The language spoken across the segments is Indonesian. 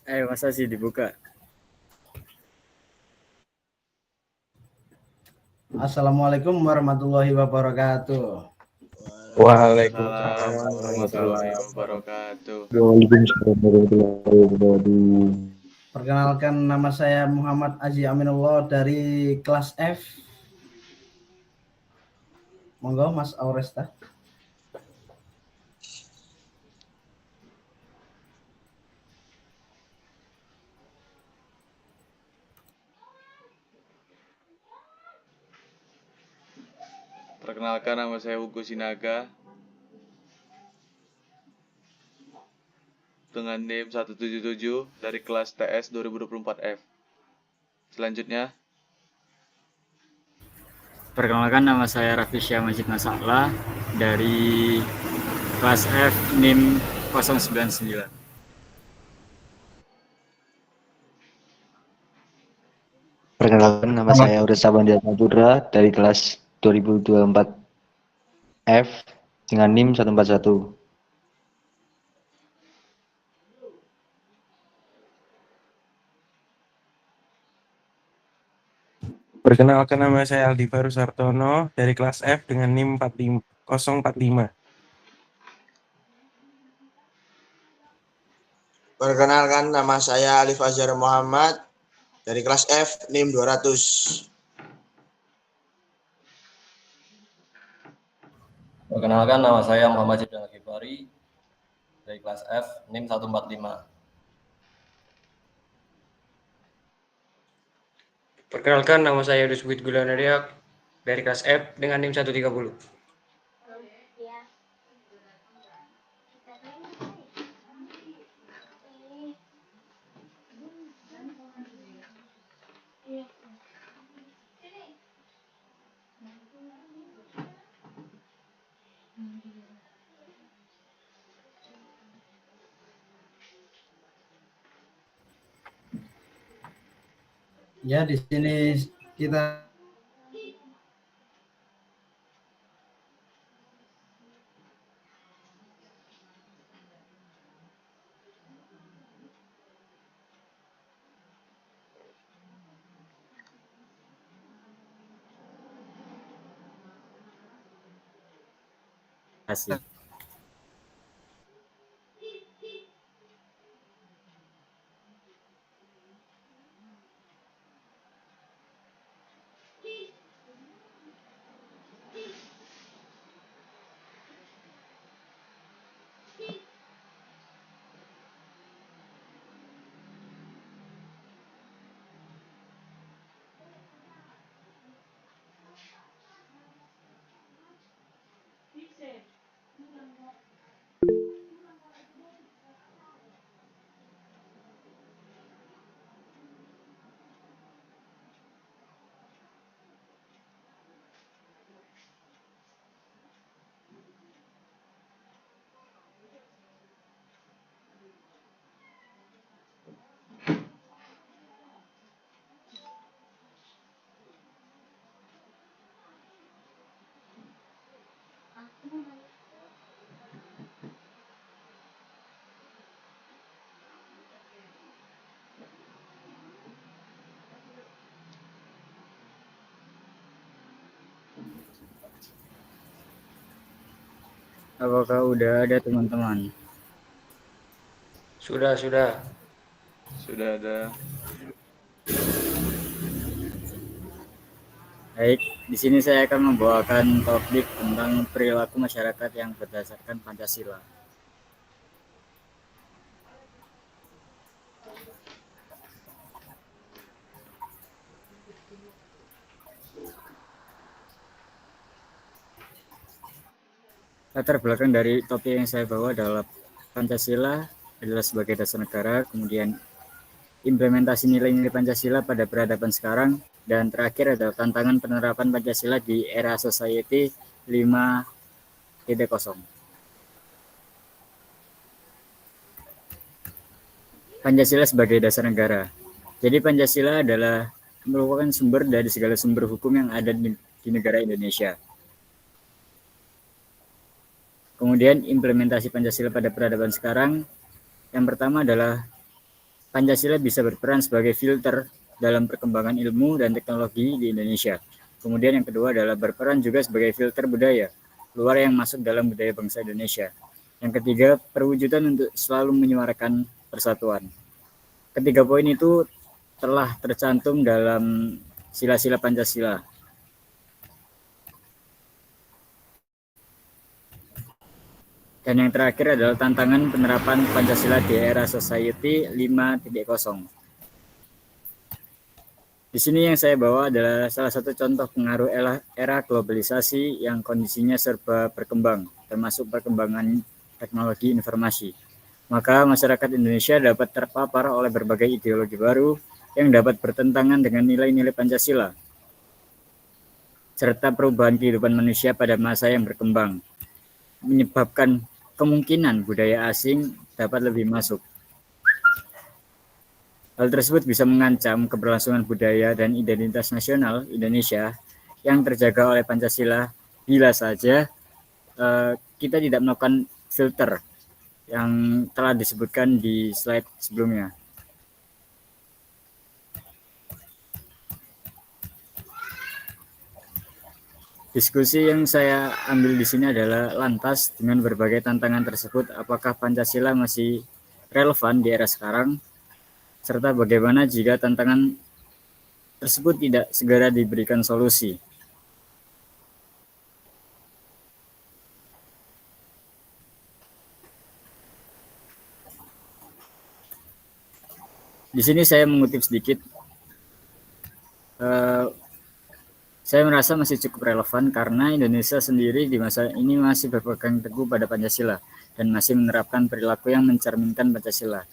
Masa sih dibuka? Assalamualaikum warahmatullahi wabarakatuh. Waalaikumsalam warahmatullahi wabarakatuh. Perkenalkan, nama saya Muhammad Aji Aminullah dari kelas F. Monggo Mas Auresta. Perkenalkan, nama saya Hugo Sinaga dengan NIM 177 dari kelas TS 2024F. Selanjutnya, Perkenalkan, nama saya Raffi Syah Majid Nasaklah dari kelas F NIM 099. Perkenalkan, nama saya Uresa Bandia Putra dari kelas 2024 F dengan NIM 141. Perkenalkan, nama saya Aldi Faru Sartono dari kelas F dengan NIM 045. Perkenalkan, nama saya Alif Azhar Muhammad dari kelas F NIM 200. Perkenalkan, nama saya Muhammad Jeddah Al-Ghifari dari kelas F NIM 145. Perkenalkan, nama saya Dusbit Gulanariak dari kelas F dengan NIM 130. Ya, di sini kita Asik. Apakah udah ada teman-teman? Sudah. sudah ada. Baik, di sini saya akan membawakan topik tentang perilaku masyarakat yang berdasarkan Pancasila. Latar belakang dari topik yang saya bawa adalah Pancasila adalah sebagai dasar negara, kemudian implementasi nilai-nilai Pancasila pada peradaban sekarang, dan terakhir adalah tantangan penerapan Pancasila di era society 5.0. Pancasila sebagai dasar negara. Jadi Pancasila adalah merupakan sumber dari segala sumber hukum yang ada di negara Indonesia. Kemudian implementasi Pancasila pada peradaban sekarang, yang pertama adalah Pancasila bisa berperan sebagai filter dalam perkembangan ilmu dan teknologi di Indonesia. Kemudian yang kedua adalah berperan juga sebagai filter budaya luar yang masuk dalam budaya bangsa Indonesia. Yang ketiga, perwujudan untuk selalu menyuarakan persatuan. Ketiga poin itu telah tercantum dalam sila-sila Pancasila. Dan yang terakhir adalah tantangan penerapan Pancasila di era society 5.0. Di sini yang saya bawa adalah salah satu contoh pengaruh era globalisasi yang kondisinya serba berkembang, termasuk perkembangan teknologi informasi. Maka masyarakat Indonesia dapat terpapar oleh berbagai ideologi baru yang dapat bertentangan dengan nilai-nilai Pancasila, serta perubahan kehidupan manusia pada masa yang berkembang, menyebabkan kemungkinan budaya asing dapat lebih masuk. Hal tersebut bisa mengancam keberlangsungan budaya dan identitas nasional Indonesia yang terjaga oleh Pancasila bila saja kita tidak melakukan filter yang telah disebutkan di slide sebelumnya. Diskusi yang saya ambil di sini adalah lantas dengan berbagai tantangan tersebut, apakah Pancasila masih relevan di era sekarang? Serta bagaimana jika tantangan tersebut tidak segera diberikan solusi. Di sini saya mengutip sedikit. Saya merasa masih cukup relevan karena Indonesia sendiri di masa ini masih berpegang teguh pada Pancasila dan masih menerapkan perilaku yang mencerminkan Pancasila.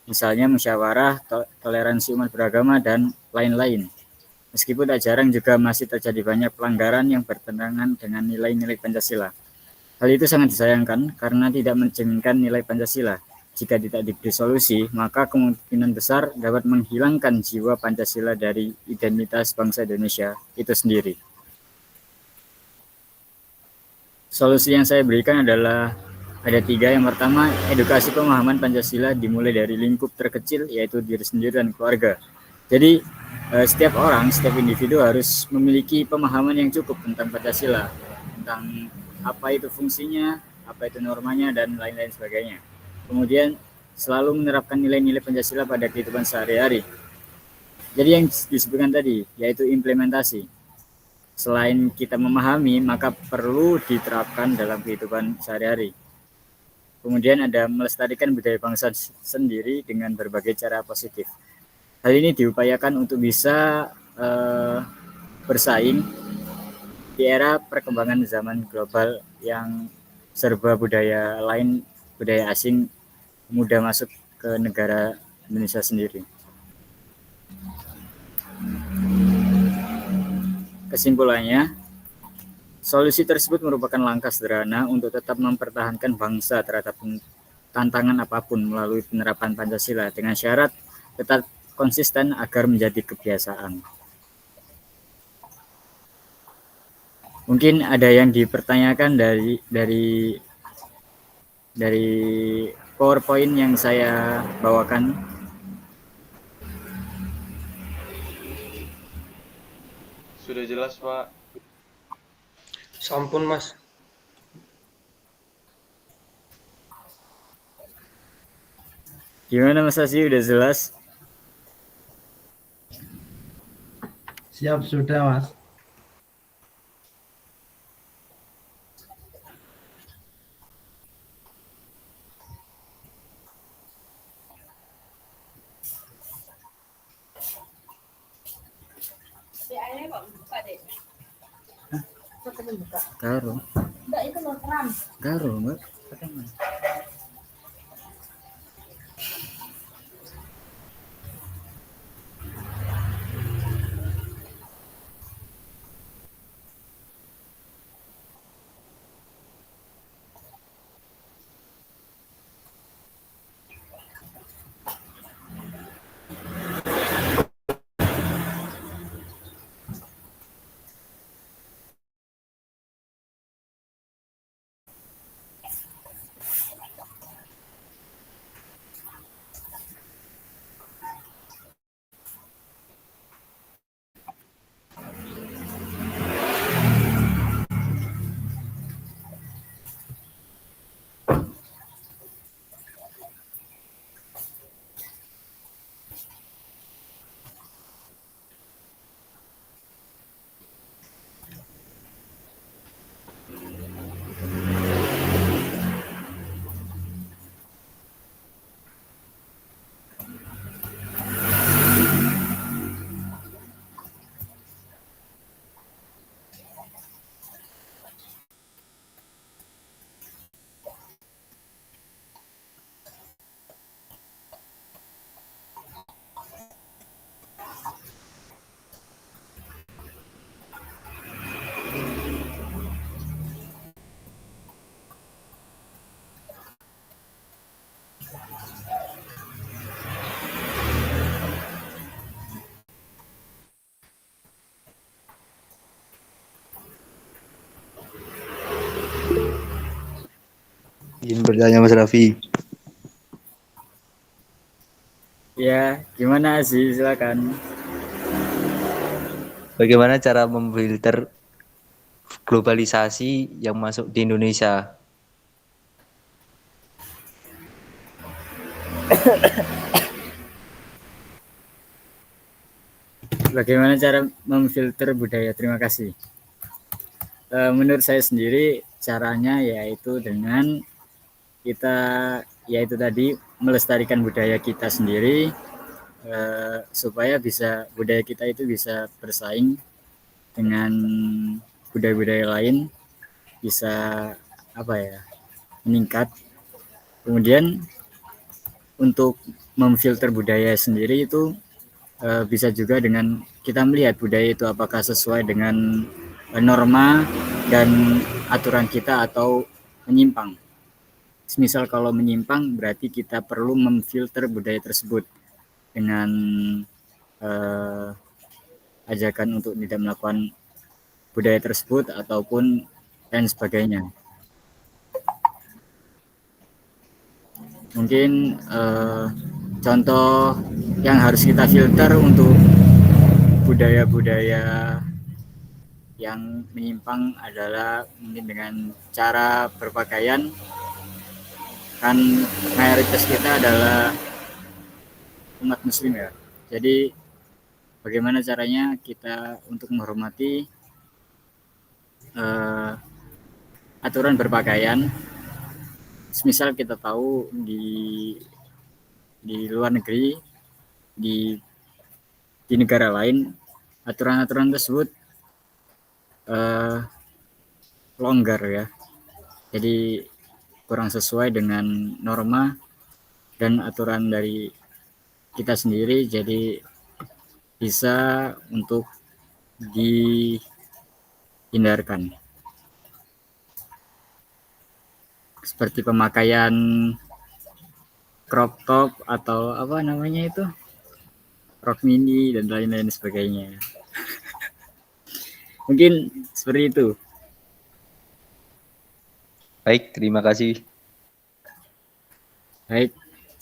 Misalnya musyawarah, toleransi umat beragama, dan lain-lain. Meskipun tak jarang juga masih terjadi banyak pelanggaran yang bertentangan dengan nilai-nilai Pancasila. Hal itu sangat disayangkan karena tidak mencerminkan nilai Pancasila. Jika tidak diberi solusi, maka kemungkinan besar dapat menghilangkan jiwa Pancasila dari identitas bangsa Indonesia itu sendiri. Solusi yang saya berikan adalah ada 3. Yang pertama, edukasi pemahaman Pancasila dimulai dari lingkup terkecil, yaitu diri sendiri dan keluarga. Jadi, setiap orang, setiap individu harus memiliki pemahaman yang cukup tentang Pancasila, tentang apa itu fungsinya, apa itu normanya, dan lain-lain sebagainya. Kemudian, selalu menerapkan nilai-nilai Pancasila pada kehidupan sehari-hari. Jadi yang disebutkan tadi, yaitu implementasi. Selain kita memahami, maka perlu diterapkan dalam kehidupan sehari-hari. Kemudian ada melestarikan budaya bangsa sendiri dengan berbagai cara positif. Hal ini diupayakan untuk bisa bersaing di era perkembangan zaman global yang serba budaya lain, budaya asing mudah masuk ke negara Indonesia sendiri. Kesimpulannya, solusi tersebut merupakan langkah sederhana untuk tetap mempertahankan bangsa terhadap tantangan apapun melalui penerapan Pancasila dengan syarat tetap konsisten agar menjadi kebiasaan. Mungkin ada yang dipertanyakan dari PowerPoint yang saya bawakan. Sudah jelas, Pak. Sampun, Mas. Gimana Mas Asi, udah jelas? Siap, sudah Mas. Garo. Enggak, itu loh keran. Garo, Mbak. Izin bertanya Mas Raffi. Ya, gimana sih? Silakan. Bagaimana cara memfilter globalisasi yang masuk di Indonesia? Bagaimana cara memfilter budaya? Terima kasih. Menurut saya sendiri caranya yaitu dengan kita yaitu tadi melestarikan budaya kita sendiri supaya budaya kita itu bisa bersaing dengan budaya-budaya lain, bisa meningkat. Kemudian untuk memfilter budaya sendiri itu bisa juga dengan kita melihat budaya itu apakah sesuai dengan norma dan aturan kita atau menyimpang. Misal kalau menyimpang berarti kita perlu memfilter budaya tersebut dengan ajakan untuk tidak melakukan budaya tersebut ataupun dan sebagainya. Mungkin contoh yang harus kita filter untuk budaya-budaya yang menyimpang adalah mungkin dengan cara berpakaian. Kan mayoritas kita adalah umat muslim ya. Jadi bagaimana caranya kita untuk menghormati aturan berpakaian. Misal kita tahu di luar negeri, di negara lain, aturan-aturan tersebut longgar ya. Jadi kurang sesuai dengan norma dan aturan dari kita sendiri, jadi bisa untuk dihindarkan. Seperti pemakaian crop top atau apa namanya itu, rok mini dan lain-lain sebagainya. Mungkin seperti itu. Baik, terima kasih. Baik,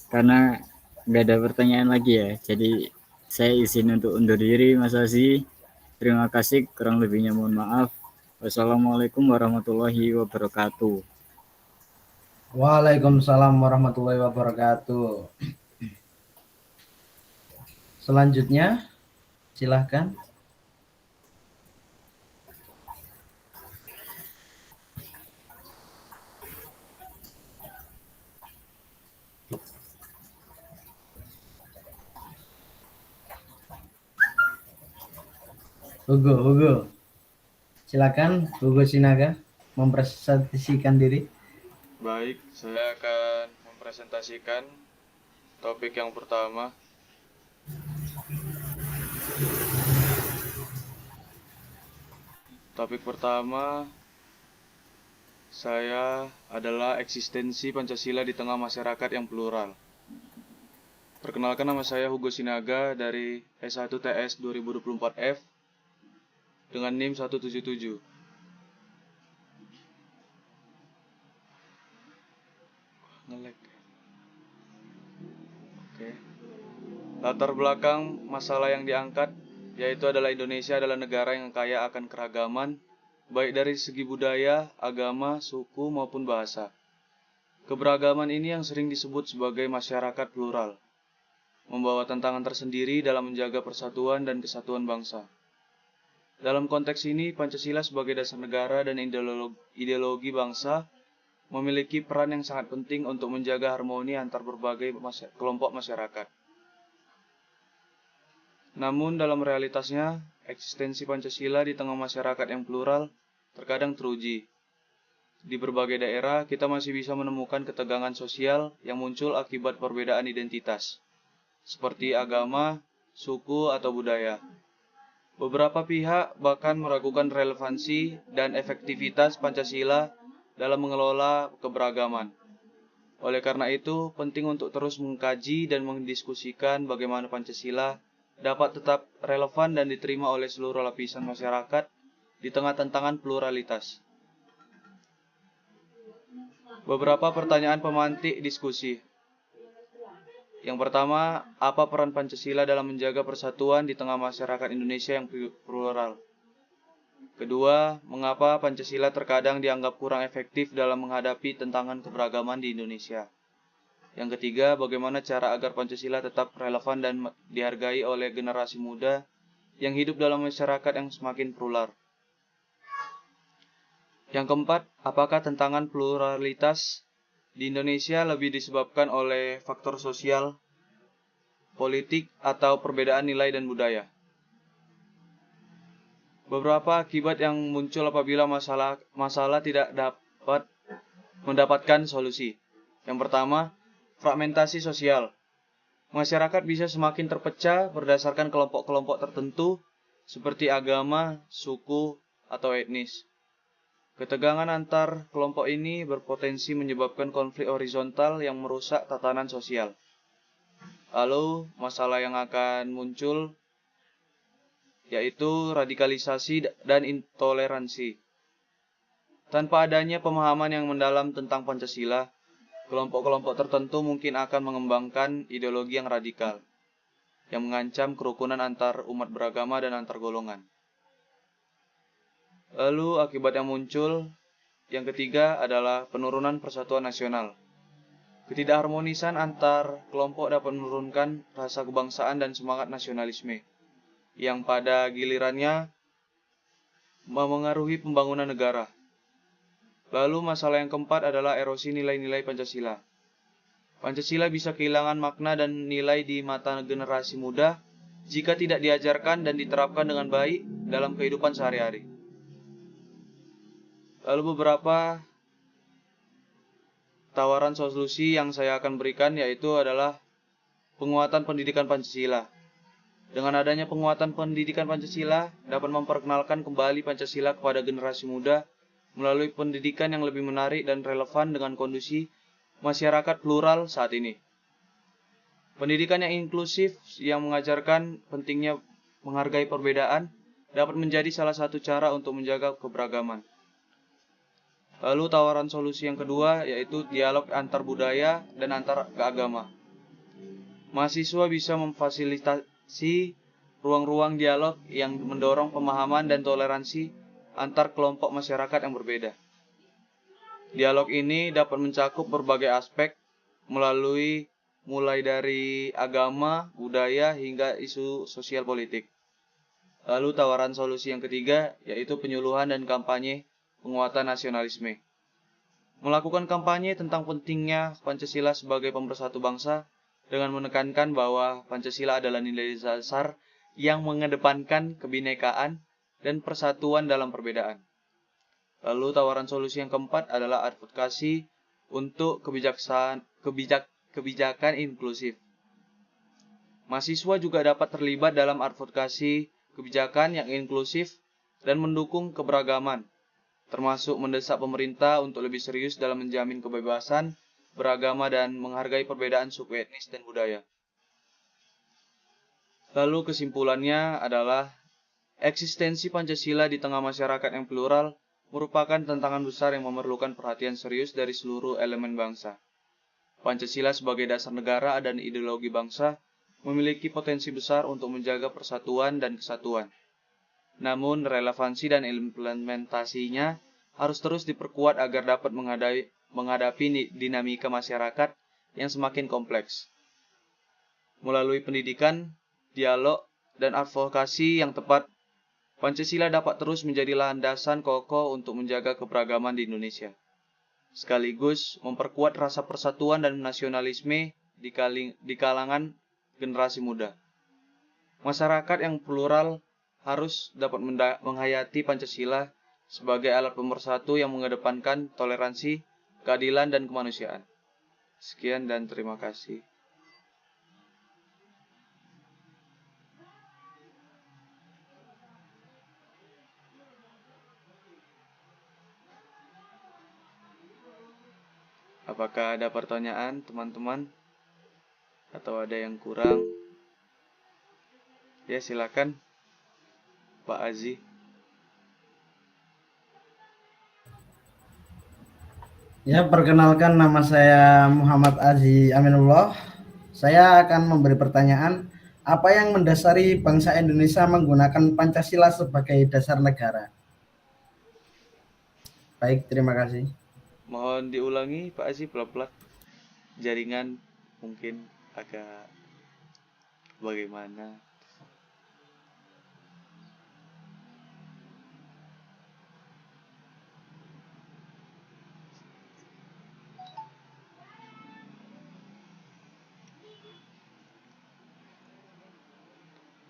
karena nggak ada pertanyaan lagi ya, jadi saya izin untuk undur diri Mas Azi. Terima kasih, kurang lebihnya mohon maaf. Wassalamualaikum warahmatullahi wabarakatuh. Waalaikumsalam warahmatullahi wabarakatuh. Selanjutnya, silahkan. Hugo. Silakan, Hugo Sinaga, mempresentasikan diri. Baik, saya akan mempresentasikan topik yang pertama. Topik pertama saya adalah eksistensi Pancasila di tengah masyarakat yang plural. Perkenalkan, nama saya Hugo Sinaga dari S1 TS 2024F dengan NIM 177. Nge-lag. Oke. Latar belakang masalah yang diangkat yaitu adalah Indonesia adalah negara yang kaya akan keragaman, baik dari segi budaya, agama, suku, maupun bahasa. Keberagaman ini yang sering disebut sebagai masyarakat plural, membawa tantangan tersendiri dalam menjaga persatuan dan kesatuan bangsa. Dalam konteks ini, Pancasila sebagai dasar negara dan ideologi bangsa memiliki peran yang sangat penting untuk menjaga harmoni antar berbagai kelompok masyarakat. Namun dalam realitasnya, eksistensi Pancasila di tengah masyarakat yang plural terkadang teruji. Di berbagai daerah, kita masih bisa menemukan ketegangan sosial yang muncul akibat perbedaan identitas, seperti agama, suku, atau budaya. Beberapa pihak bahkan meragukan relevansi dan efektivitas Pancasila dalam mengelola keberagaman. Oleh karena itu, penting untuk terus mengkaji dan mendiskusikan bagaimana Pancasila dapat tetap relevan dan diterima oleh seluruh lapisan masyarakat di tengah tantangan pluralitas. Beberapa pertanyaan pemantik diskusi. Yang pertama, apa peran Pancasila dalam menjaga persatuan di tengah masyarakat Indonesia yang plural? Kedua, mengapa Pancasila terkadang dianggap kurang efektif dalam menghadapi tantangan keberagaman di Indonesia? Yang ketiga, bagaimana cara agar Pancasila tetap relevan dan dihargai oleh generasi muda yang hidup dalam masyarakat yang semakin plural? Yang keempat, apakah tantangan pluralitas di Indonesia lebih disebabkan oleh faktor sosial, politik, atau perbedaan nilai dan budaya? Beberapa akibat yang muncul apabila masalah tidak dapat mendapatkan solusi. Yang pertama, fragmentasi sosial. Masyarakat bisa semakin terpecah berdasarkan kelompok-kelompok tertentu seperti agama, suku, atau etnis. Ketegangan antar kelompok ini berpotensi menyebabkan konflik horizontal yang merusak tatanan sosial. Lalu, masalah yang akan muncul yaitu radikalisasi dan intoleransi. Tanpa adanya pemahaman yang mendalam tentang Pancasila, kelompok-kelompok tertentu mungkin akan mengembangkan ideologi yang radikal, yang mengancam kerukunan antar umat beragama dan antar golongan. Lalu akibat yang muncul, yang ketiga adalah penurunan persatuan nasional. Ketidakharmonisan antar kelompok dapat menurunkan rasa kebangsaan dan semangat nasionalisme, yang pada gilirannya memengaruhi pembangunan negara. Lalu masalah yang keempat adalah erosi nilai-nilai Pancasila. Pancasila bisa kehilangan makna dan nilai di mata generasi muda jika tidak diajarkan dan diterapkan dengan baik dalam kehidupan sehari-hari. Lalu beberapa tawaran solusi yang saya akan berikan yaitu adalah penguatan pendidikan Pancasila. Dengan adanya penguatan pendidikan Pancasila dapat memperkenalkan kembali Pancasila kepada generasi muda melalui pendidikan yang lebih menarik dan relevan dengan kondisi masyarakat plural saat ini. Pendidikan yang inklusif yang mengajarkan pentingnya menghargai perbedaan dapat menjadi salah satu cara untuk menjaga keberagaman. Lalu tawaran solusi yang kedua yaitu dialog antar budaya dan antar keagama. Mahasiswa bisa memfasilitasi ruang-ruang dialog yang mendorong pemahaman dan toleransi antar kelompok masyarakat yang berbeda. Dialog ini dapat mencakup berbagai aspek mulai dari agama, budaya, hingga isu sosial politik. Lalu tawaran solusi yang ketiga yaitu penyuluhan dan kampanye penguatan nasionalisme. Melakukan kampanye tentang pentingnya Pancasila sebagai pemersatu bangsa dengan menekankan bahwa Pancasila adalah nilai dasar yang mengedepankan kebinekaan dan persatuan dalam perbedaan. Lalu tawaran solusi yang keempat adalah advokasi untuk kebijakan inklusif. Mahasiswa juga dapat terlibat dalam advokasi kebijakan yang inklusif dan mendukung keberagaman, termasuk mendesak pemerintah untuk lebih serius dalam menjamin kebebasan beragama dan menghargai perbedaan suku etnis dan budaya. Lalu kesimpulannya adalah eksistensi Pancasila di tengah masyarakat yang plural merupakan tantangan besar yang memerlukan perhatian serius dari seluruh elemen bangsa. Pancasila sebagai dasar negara dan ideologi bangsa memiliki potensi besar untuk menjaga persatuan dan kesatuan. Namun, relevansi dan implementasinya harus terus diperkuat agar dapat menghadapi dinamika masyarakat yang semakin kompleks. Melalui pendidikan, dialog, dan advokasi yang tepat, Pancasila dapat terus menjadi landasan kokoh untuk menjaga keberagaman di Indonesia, sekaligus memperkuat rasa persatuan dan nasionalisme di kalangan generasi muda. Masyarakat yang plural harus dapat menghayati Pancasila sebagai alat pemersatu yang mengedepankan toleransi, keadilan, dan kemanusiaan. Sekian dan terima kasih. Apakah ada pertanyaan, teman-teman? Atau ada yang kurang? Ya, silakan, Pak Aziz. Ya, perkenalkan nama saya Muhammad Azi Aminullah. Saya akan memberi pertanyaan, apa yang mendasari bangsa Indonesia menggunakan Pancasila sebagai dasar negara? Baik, terima kasih. Mohon diulangi Pak Aziz pelan-pelan. Jaringan mungkin agak bagaimana.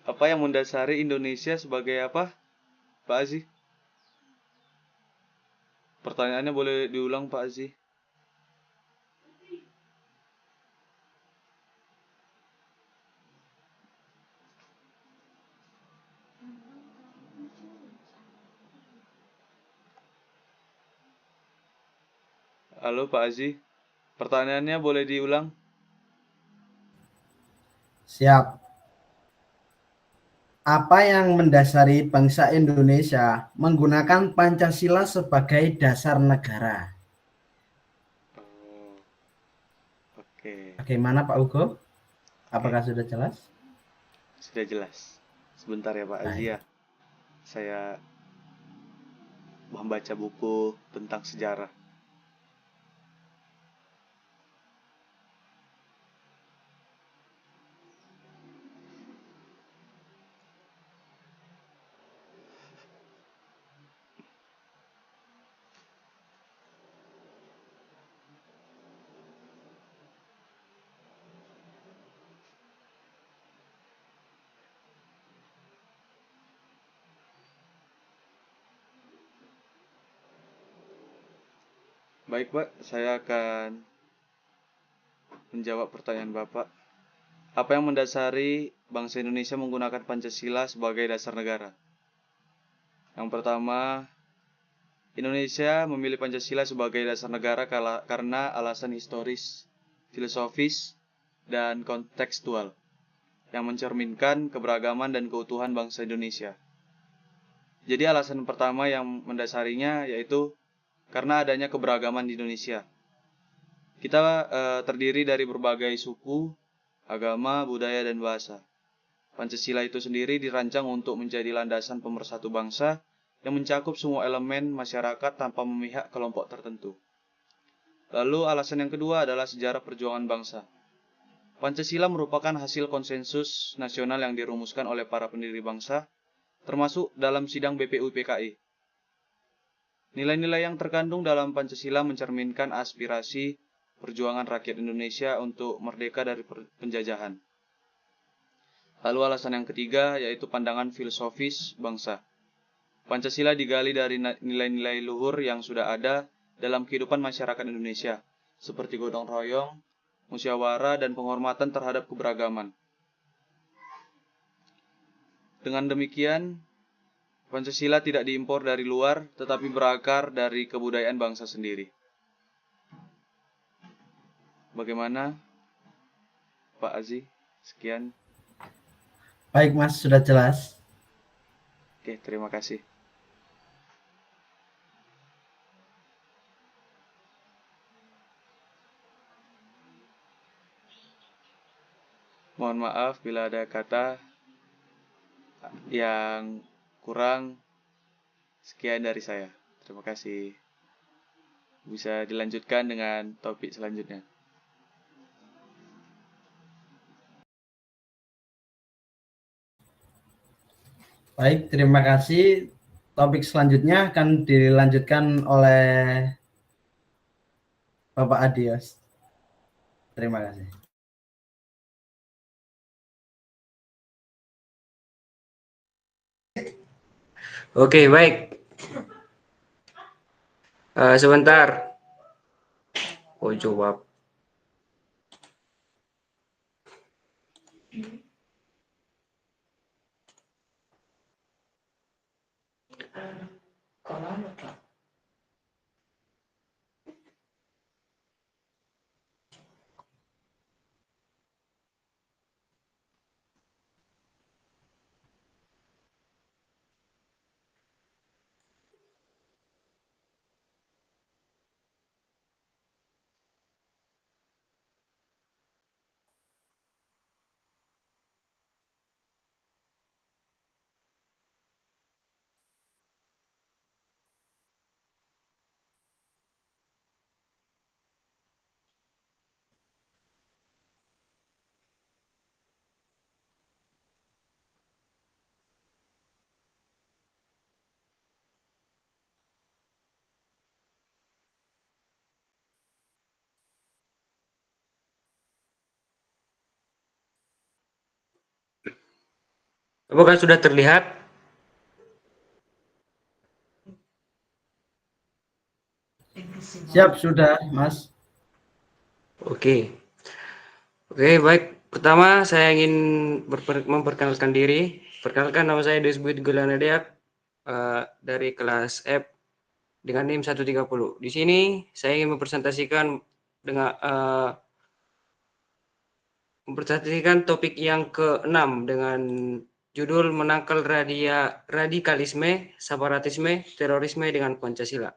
Apa yang mendasari Indonesia sebagai apa, Pak Aziz? Pertanyaannya boleh diulang Pak Aziz? Halo Pak Aziz, pertanyaannya boleh diulang? Siap. Apa yang mendasari bangsa Indonesia menggunakan Pancasila sebagai dasar negara? Oh, oke. Bagaimana Pak Ugo? Oke, Apakah sudah jelas? sudah jelas. Sebentar ya Pak Aziz Baik. ya. Saya membaca buku tentang sejarah. Baik Pak, saya akan menjawab pertanyaan Bapak. Apa yang mendasari bangsa Indonesia menggunakan Pancasila sebagai dasar negara? Yang pertama, Indonesia memilih Pancasila sebagai dasar negara karena alasan historis, filosofis, dan kontekstual yang mencerminkan keberagaman dan keutuhan bangsa Indonesia. Jadi alasan pertama yang mendasarinya yaitu karena adanya keberagaman di Indonesia. Kita terdiri dari berbagai suku, agama, budaya, dan bahasa. Pancasila itu sendiri dirancang untuk menjadi landasan pemersatu bangsa yang mencakup semua elemen masyarakat tanpa memihak kelompok tertentu. Lalu alasan yang kedua adalah sejarah perjuangan bangsa. Pancasila merupakan hasil konsensus nasional yang dirumuskan oleh para pendiri bangsa, termasuk dalam sidang BPU PKI. Nilai-nilai yang terkandung dalam Pancasila mencerminkan aspirasi perjuangan rakyat Indonesia untuk merdeka dari penjajahan. Lalu alasan yang ketiga yaitu pandangan filosofis bangsa. Pancasila digali dari nilai-nilai luhur yang sudah ada dalam kehidupan masyarakat Indonesia, seperti gotong royong, musyawarah, dan penghormatan terhadap keberagaman. Dengan demikian, Pancasila tidak diimpor dari luar, tetapi berakar dari kebudayaan bangsa sendiri. Bagaimana, Pak Aziz? Sekian. Baik Mas, sudah jelas. Oke, terima kasih. Mohon maaf bila ada kata yang kurang. Sekian dari saya. Terima kasih. Bisa dilanjutkan dengan topik selanjutnya. Baik, terima kasih. Topik selanjutnya akan dilanjutkan oleh Bapak Adios. Terima kasih. Oke, baik. Sebentar. Oh, jawab. Apakah sudah terlihat? Siap, sudah, Mas. Oke. Oke, baik. Pertama, saya ingin memperkenalkan diri. Perkenalkan, nama saya Desbuit Gulanadiak dari kelas F dengan NIM 130. Di sini saya ingin mempresentasikan topik yang ke-6 dengan judul menangkal radikalisme, separatisme, terorisme dengan Pancasila.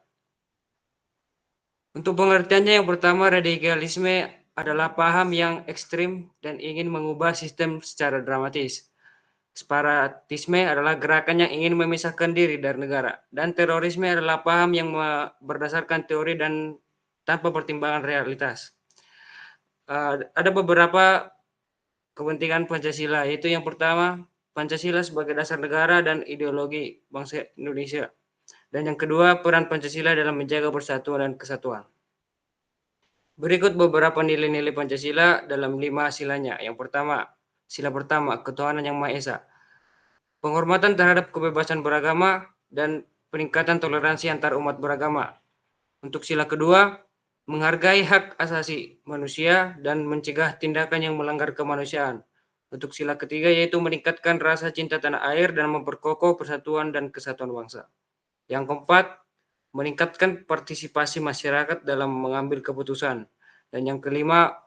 Untuk pengertiannya, yang pertama, radikalisme adalah paham yang ekstrim dan ingin mengubah sistem secara dramatis. Separatisme adalah gerakan yang ingin memisahkan diri dari negara. Dan terorisme adalah paham yang berdasarkan teori dan tanpa pertimbangan realitas. Ada beberapa kepentingan Pancasila, yaitu yang pertama, Pancasila sebagai dasar negara dan ideologi bangsa Indonesia. Dan yang kedua, peran Pancasila dalam menjaga persatuan dan kesatuan. Berikut beberapa nilai-nilai Pancasila dalam 5 silanya. Yang pertama, sila pertama, ketuhanan yang Maha Esa. Penghormatan terhadap kebebasan beragama dan peningkatan toleransi antar umat beragama. Untuk sila kedua, menghargai hak asasi manusia dan mencegah tindakan yang melanggar kemanusiaan. Untuk sila ketiga, yaitu meningkatkan rasa cinta tanah air dan memperkokoh persatuan dan kesatuan bangsa. Yang keempat, meningkatkan partisipasi masyarakat dalam mengambil keputusan. Dan yang kedua,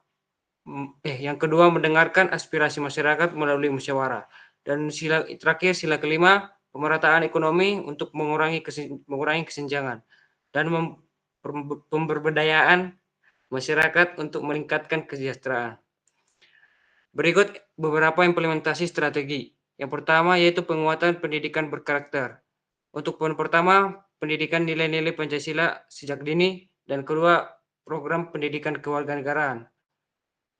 mendengarkan aspirasi masyarakat melalui musyawarah. Dan terakhir, sila kelima, pemerataan ekonomi untuk mengurangi kesenjangan dan pemberdayaan masyarakat untuk meningkatkan kesejahteraan. Berikut beberapa implementasi strategi. Yang pertama yaitu penguatan pendidikan berkarakter. Untuk poin pertama, pendidikan nilai-nilai Pancasila sejak dini, dan kedua, program pendidikan kewarganegaraan.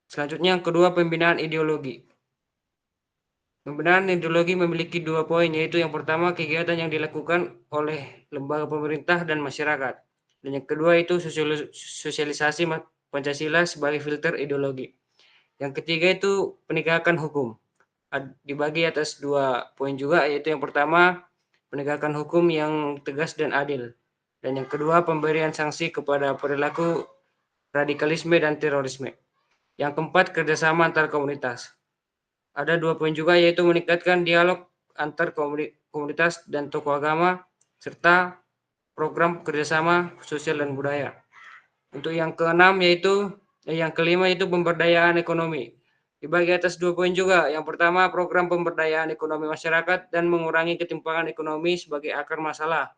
Selanjutnya, yang kedua, pembinaan ideologi. Pembinaan ideologi memiliki 2 poin, yaitu yang pertama, kegiatan yang dilakukan oleh lembaga pemerintah dan masyarakat. Dan yang kedua itu sosialisasi Pancasila sebagai filter ideologi. Yang ketiga itu penegakan hukum. Dibagi atas 2 poin juga, yaitu yang pertama, penegakan hukum yang tegas dan adil. Dan yang kedua, pemberian sanksi kepada perilaku radikalisme dan terorisme. Yang keempat, kerjasama antar komunitas. Ada 2 poin juga, yaitu meningkatkan dialog antar komunitas dan tokoh agama, serta program kerjasama sosial dan budaya. Untuk yang kelima yaitu pemberdayaan ekonomi. Dibagi atas 2 poin juga. Yang pertama, program pemberdayaan ekonomi masyarakat dan mengurangi ketimpangan ekonomi sebagai akar masalah.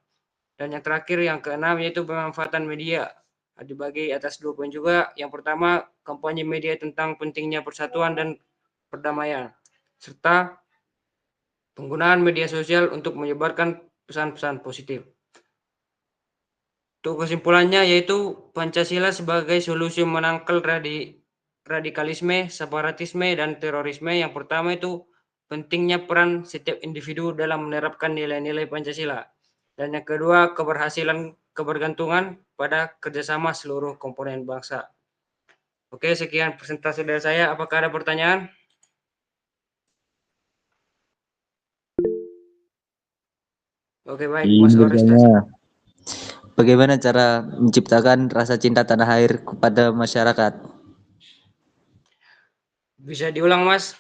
Dan yang terakhir, yang keenam, yaitu pemanfaatan media. Dibagi atas 2 poin juga. Yang pertama, kampanye media tentang pentingnya persatuan dan perdamaian, serta penggunaan media sosial untuk menyebarkan pesan-pesan positif. Untuk kesimpulannya, yaitu Pancasila sebagai solusi menangkal radikalisme, separatisme, dan terorisme. Yang pertama itu pentingnya peran setiap individu dalam menerapkan nilai-nilai Pancasila. Dan yang kedua, kebergantungan pada kerjasama seluruh komponen bangsa. Oke, sekian presentasi dari saya. Apakah ada pertanyaan? Oke, baik. Mas Oresta. Bagaimana cara menciptakan rasa cinta tanah air kepada masyarakat? Bisa diulang, Mas?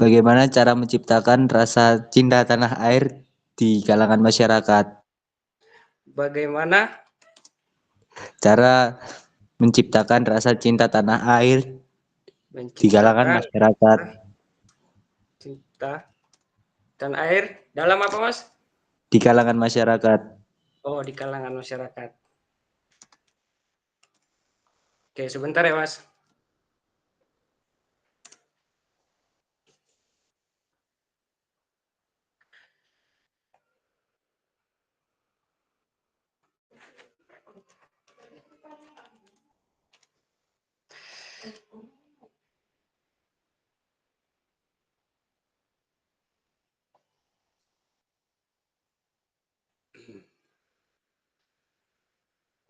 Bagaimana cara menciptakan rasa cinta tanah air di kalangan masyarakat? Bagaimana Cara menciptakan rasa cinta tanah air di kalangan masyarakat? Cinta tanah air dalam apa, Mas? Di kalangan masyarakat. Oh, di kalangan masyarakat. Oke, sebentar ya, Mas.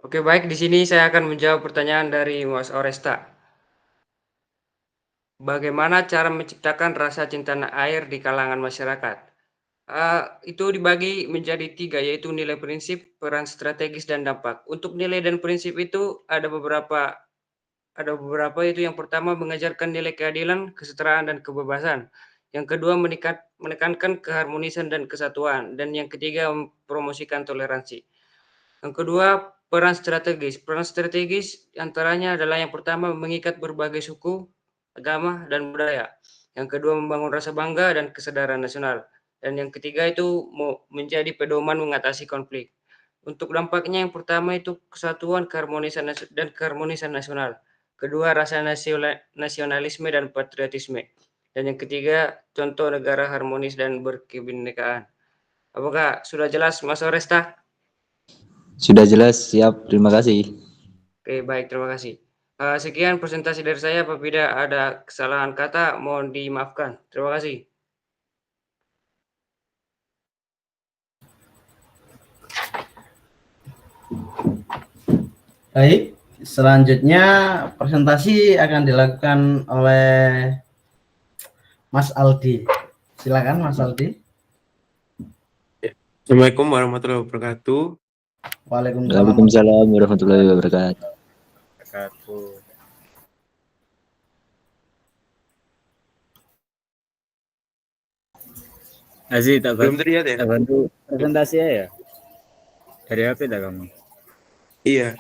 Oke, baik. Di sini saya akan menjawab pertanyaan dari Mas Oresta. bagaimana cara menciptakan rasa cinta tanah air di kalangan masyarakat. Itu dibagi menjadi 3, yaitu nilai prinsip, peran strategis, dan dampak. Untuk nilai dan prinsip itu ada beberapa, yaitu yang pertama mengajarkan nilai keadilan, kesetaraan, dan kebebasan. Yang kedua menekankan keharmonisan dan kesatuan, dan yang ketiga mempromosikan toleransi. Yang kedua, peran strategis. Peran strategis antaranya adalah yang pertama mengikat berbagai suku, agama, dan budaya. Yang kedua membangun rasa bangga dan kesadaran nasional. Dan yang ketiga itu menjadi pedoman mengatasi konflik. Untuk dampaknya yang pertama itu kesatuan, keharmonisan nasional. Kedua, rasa nasionalisme dan patriotisme. Dan yang ketiga, contoh negara harmonis dan berkebinekaan. Apakah sudah jelas, Mas Oresta? Sudah jelas, siap. Terima kasih. Oke, baik, terima kasih. Sekian presentasi dari saya. Apabila ada kesalahan kata, mohon dimaafkan. Terima kasih. Baik, selanjutnya presentasi akan dilakukan oleh Mas Aldi. Silakan Mas Aldi. Assalamualaikum warahmatullahi wabarakatuh. Waalaikumsalam warahmatullahi wabarakatuh. Aziz, Belum terlihat ya? tak bantu presentasi ya? Dari HP tak kamu? Iya,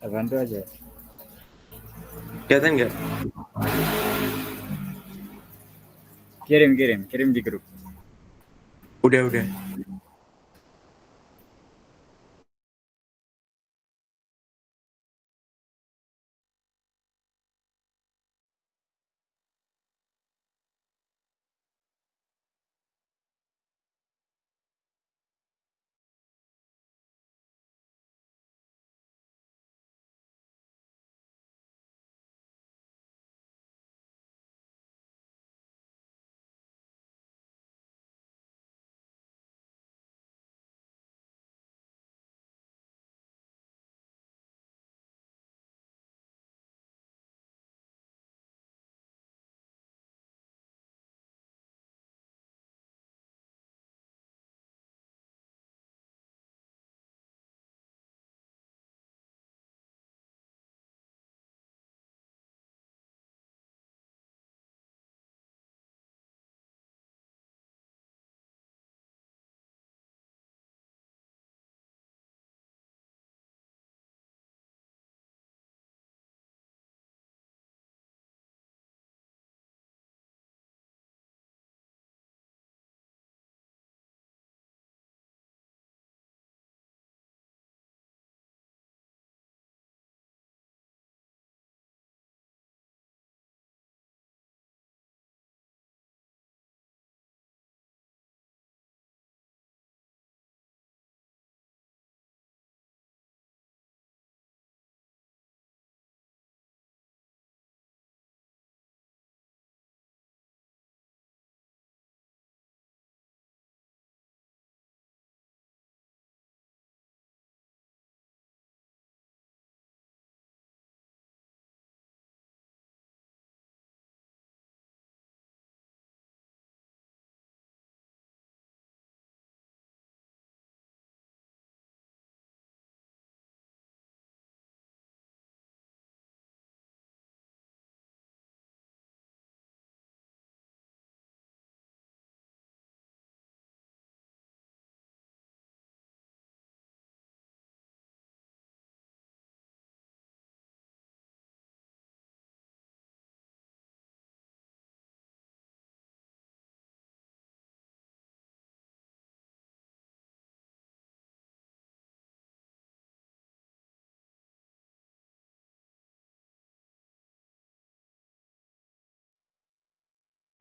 Tak bantu aja. kelihatan nggak? Kirim di grup. Udah.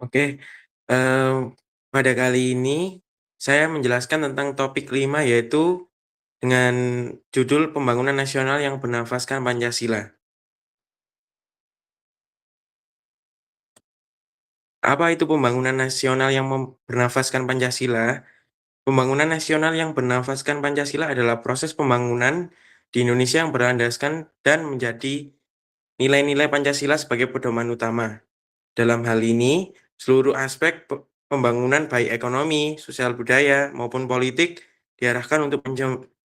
Oke, pada kali ini saya menjelaskan tentang topik 5, yaitu dengan judul Pembangunan Nasional yang Bernafaskan Pancasila. Apa itu pembangunan nasional yang bernafaskan Pancasila? Pembangunan nasional yang bernafaskan Pancasila adalah proses pembangunan di Indonesia yang berlandaskan dan menjadi nilai-nilai Pancasila sebagai pedoman utama. Dalam hal ini, seluruh aspek pembangunan baik ekonomi, sosial budaya, maupun politik diarahkan untuk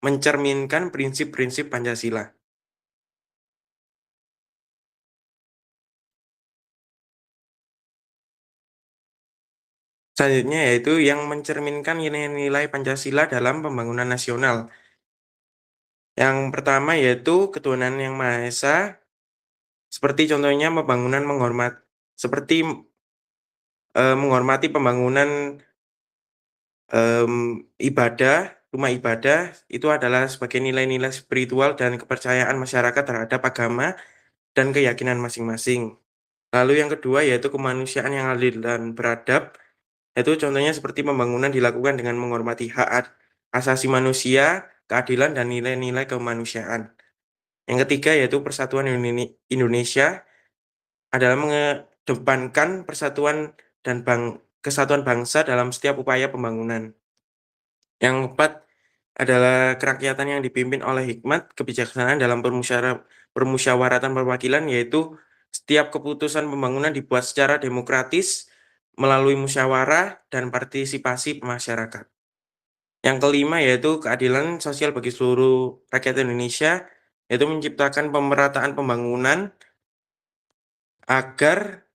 mencerminkan prinsip-prinsip Pancasila. Selanjutnya yaitu yang mencerminkan nilai-nilai Pancasila dalam pembangunan nasional. Yang pertama yaitu ketuhanan yang Maha Esa, seperti contohnya menghormati pembangunan ibadah, rumah ibadah itu adalah sebagai nilai-nilai spiritual dan kepercayaan masyarakat terhadap agama dan keyakinan masing-masing. Lalu yang kedua yaitu kemanusiaan yang adil dan beradab, itu contohnya seperti pembangunan dilakukan dengan menghormati hak asasi manusia, keadilan, dan nilai-nilai kemanusiaan. Yang ketiga yaitu persatuan Indonesia adalah mengedepankan persatuan dan kesatuan bangsa dalam setiap upaya pembangunan. Yang keempat adalah kerakyatan yang dipimpin oleh hikmat, kebijaksanaan dalam permusyawaratan perwakilan, yaitu setiap keputusan pembangunan dibuat secara demokratis melalui musyawarah dan partisipasi masyarakat. Yang kelima yaitu keadilan sosial bagi seluruh rakyat Indonesia, yaitu menciptakan pemerataan pembangunan agar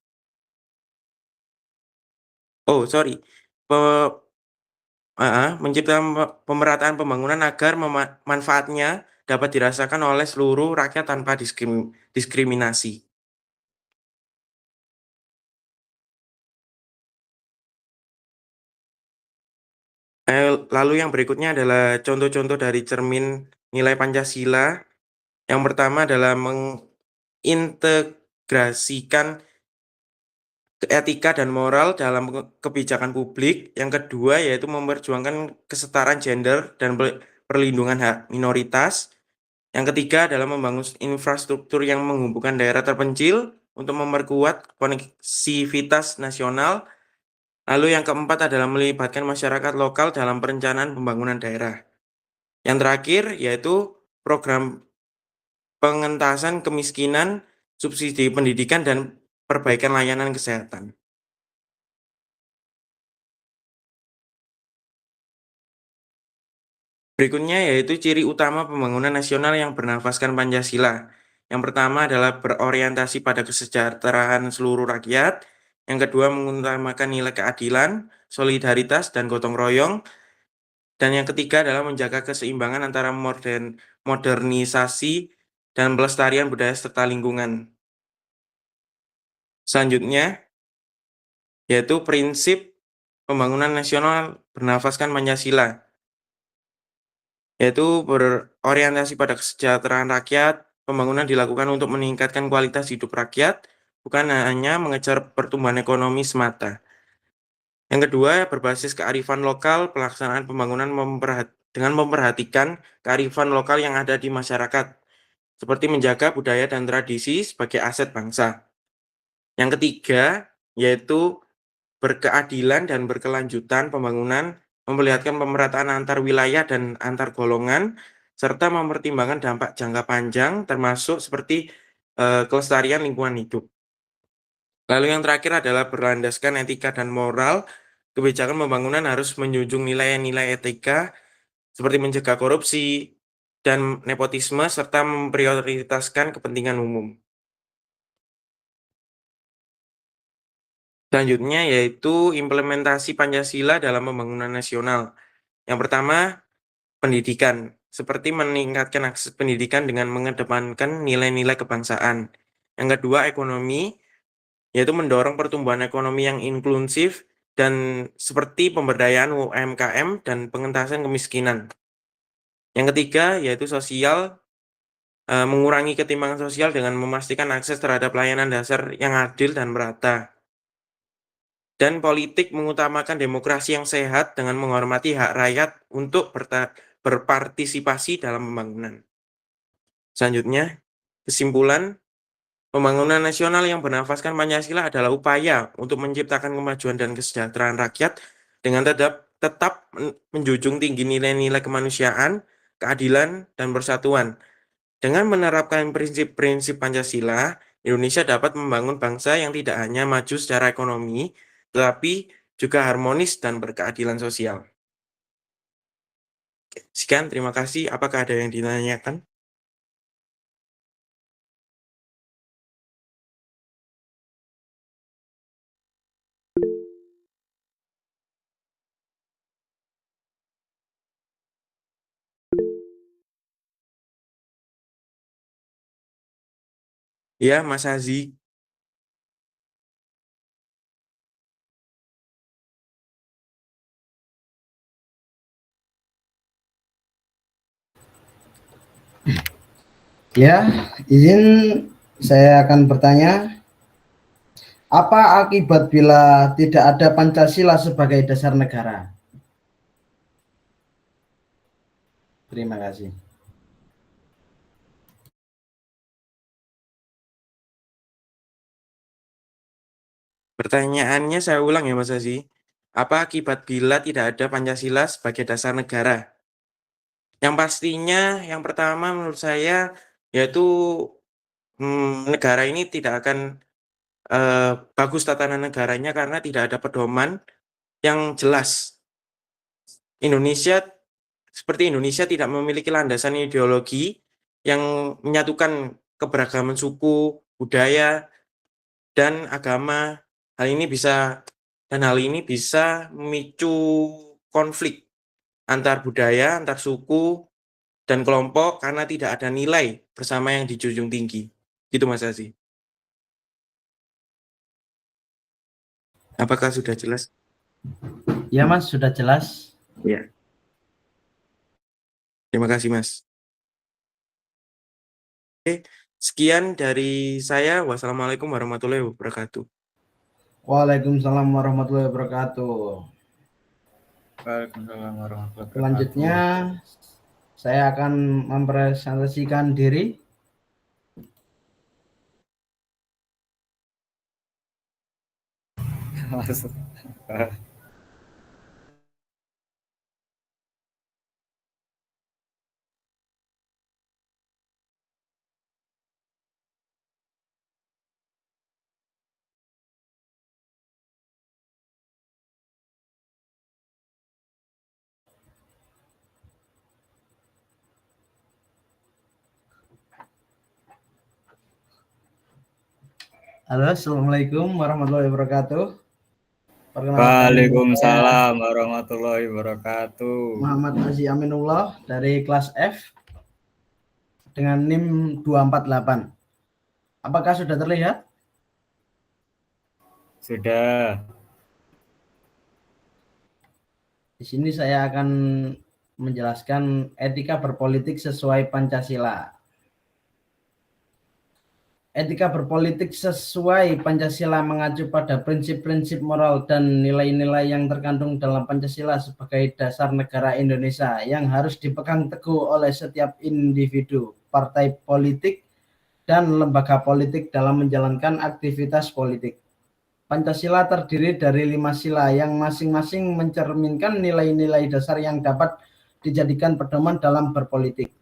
menciptakan pemerataan pembangunan agar manfaatnya dapat dirasakan oleh seluruh rakyat tanpa diskriminasi. Lalu yang berikutnya adalah contoh-contoh dari cermin nilai Pancasila. Yang pertama adalah mengintegrasikan etika dan moral dalam kebijakan publik. Yang kedua yaitu memperjuangkan kesetaraan gender dan perlindungan hak minoritas. Yang ketiga adalah membangun infrastruktur yang menghubungkan daerah terpencil untuk memperkuat koneksivitas nasional. Lalu yang keempat adalah melibatkan masyarakat lokal dalam perencanaan pembangunan daerah. Yang terakhir yaitu program pengentasan kemiskinan, subsidi pendidikan, dan perbaikan layanan kesehatan. Berikutnya yaitu ciri utama pembangunan nasional yang bernafaskan Pancasila. Yang pertama adalah berorientasi pada kesejahteraan seluruh rakyat. Yang kedua mengutamakan nilai keadilan, solidaritas, dan gotong royong. Dan yang ketiga adalah menjaga keseimbangan antara modernisasi dan pelestarian budaya serta lingkungan. Selanjutnya, yaitu prinsip pembangunan nasional bernafaskan Pancasila, yaitu berorientasi pada kesejahteraan rakyat. Pembangunan dilakukan untuk meningkatkan kualitas hidup rakyat, bukan hanya mengejar pertumbuhan ekonomi semata. Yang kedua, berbasis kearifan lokal, pelaksanaan pembangunan dengan memperhatikan kearifan lokal yang ada di masyarakat, seperti menjaga budaya dan tradisi sebagai aset bangsa. Yang ketiga, yaitu berkeadilan dan berkelanjutan pembangunan, memperlihatkan pemerataan antar wilayah dan antar golongan, serta mempertimbangkan dampak jangka panjang, termasuk seperti kelestarian lingkungan hidup. Lalu yang terakhir adalah berlandaskan etika dan moral. Kebijakan pembangunan harus menjunjung nilai-nilai etika, seperti mencegah korupsi dan nepotisme, serta memprioritaskan kepentingan umum. Selanjutnya yaitu implementasi Pancasila dalam pembangunan nasional. Yang pertama, pendidikan, seperti meningkatkan akses pendidikan dengan mengedepankan nilai-nilai kebangsaan. Yang kedua, ekonomi, yaitu mendorong pertumbuhan ekonomi yang inklusif dan seperti pemberdayaan UMKM dan pengentasan kemiskinan. Yang ketiga, yaitu sosial, mengurangi ketimpangan sosial dengan memastikan akses terhadap layanan dasar yang adil dan merata. Dan politik mengutamakan demokrasi yang sehat dengan menghormati hak rakyat untuk berpartisipasi dalam pembangunan. Selanjutnya, kesimpulan, pembangunan nasional yang bernafaskan Pancasila adalah upaya untuk menciptakan kemajuan dan kesejahteraan rakyat dengan tetap menjunjung tinggi nilai-nilai kemanusiaan, keadilan, dan persatuan, Dengan menerapkan prinsip-prinsip Pancasila, Indonesia dapat membangun bangsa yang tidak hanya maju secara ekonomi, tetapi juga harmonis dan berkeadilan sosial. Sekian, terima kasih. Apakah ada yang ditanyakan? Ya, Mas Hazi. Ya, izin saya akan bertanya, apa akibat bila tidak ada Pancasila sebagai dasar negara? Terima kasih. Pertanyaannya saya ulang ya, Mas Hazi. Apa akibat bila tidak ada Pancasila sebagai dasar negara? Yang pastinya, yang pertama menurut saya, yaitu negara ini tidak akan bagus tatanan negaranya karena tidak ada pedoman yang jelas. Seperti Indonesia tidak memiliki landasan ideologi yang menyatukan keberagaman suku, budaya, dan agama. Hal ini bisa memicu konflik antar budaya, antar suku, dan kelompok karena tidak ada nilai bersama yang dijunjung tinggi. Gitu, Mas Aziz. Apakah sudah jelas? Ya, Mas, sudah jelas. Ya. Terima kasih, Mas. Oke, sekian dari saya. Wassalamualaikum warahmatullahi wabarakatuh. Waalaikumsalam warahmatullahi wabarakatuh. Waalaikumsalam warahmatullahi wabarakatuh. Selanjutnya, saya akan mempresentasikan diri. Halo, Assalamualaikum warahmatullahi wabarakatuh. Waalaikumsalam warahmatullahi wabarakatuh. Muhammad Haji Aminullah dari kelas F dengan NIM 248. Apakah sudah terlihat? Sudah. Di sini saya akan menjelaskan etika berpolitik sesuai Pancasila. Etika berpolitik sesuai Pancasila mengacu pada prinsip-prinsip moral dan nilai-nilai yang terkandung dalam Pancasila sebagai dasar negara Indonesia yang harus dipegang teguh oleh setiap individu, partai politik, dan lembaga politik dalam menjalankan aktivitas politik. Pancasila terdiri dari 5 sila yang masing-masing mencerminkan nilai-nilai dasar yang dapat dijadikan pedoman dalam berpolitik.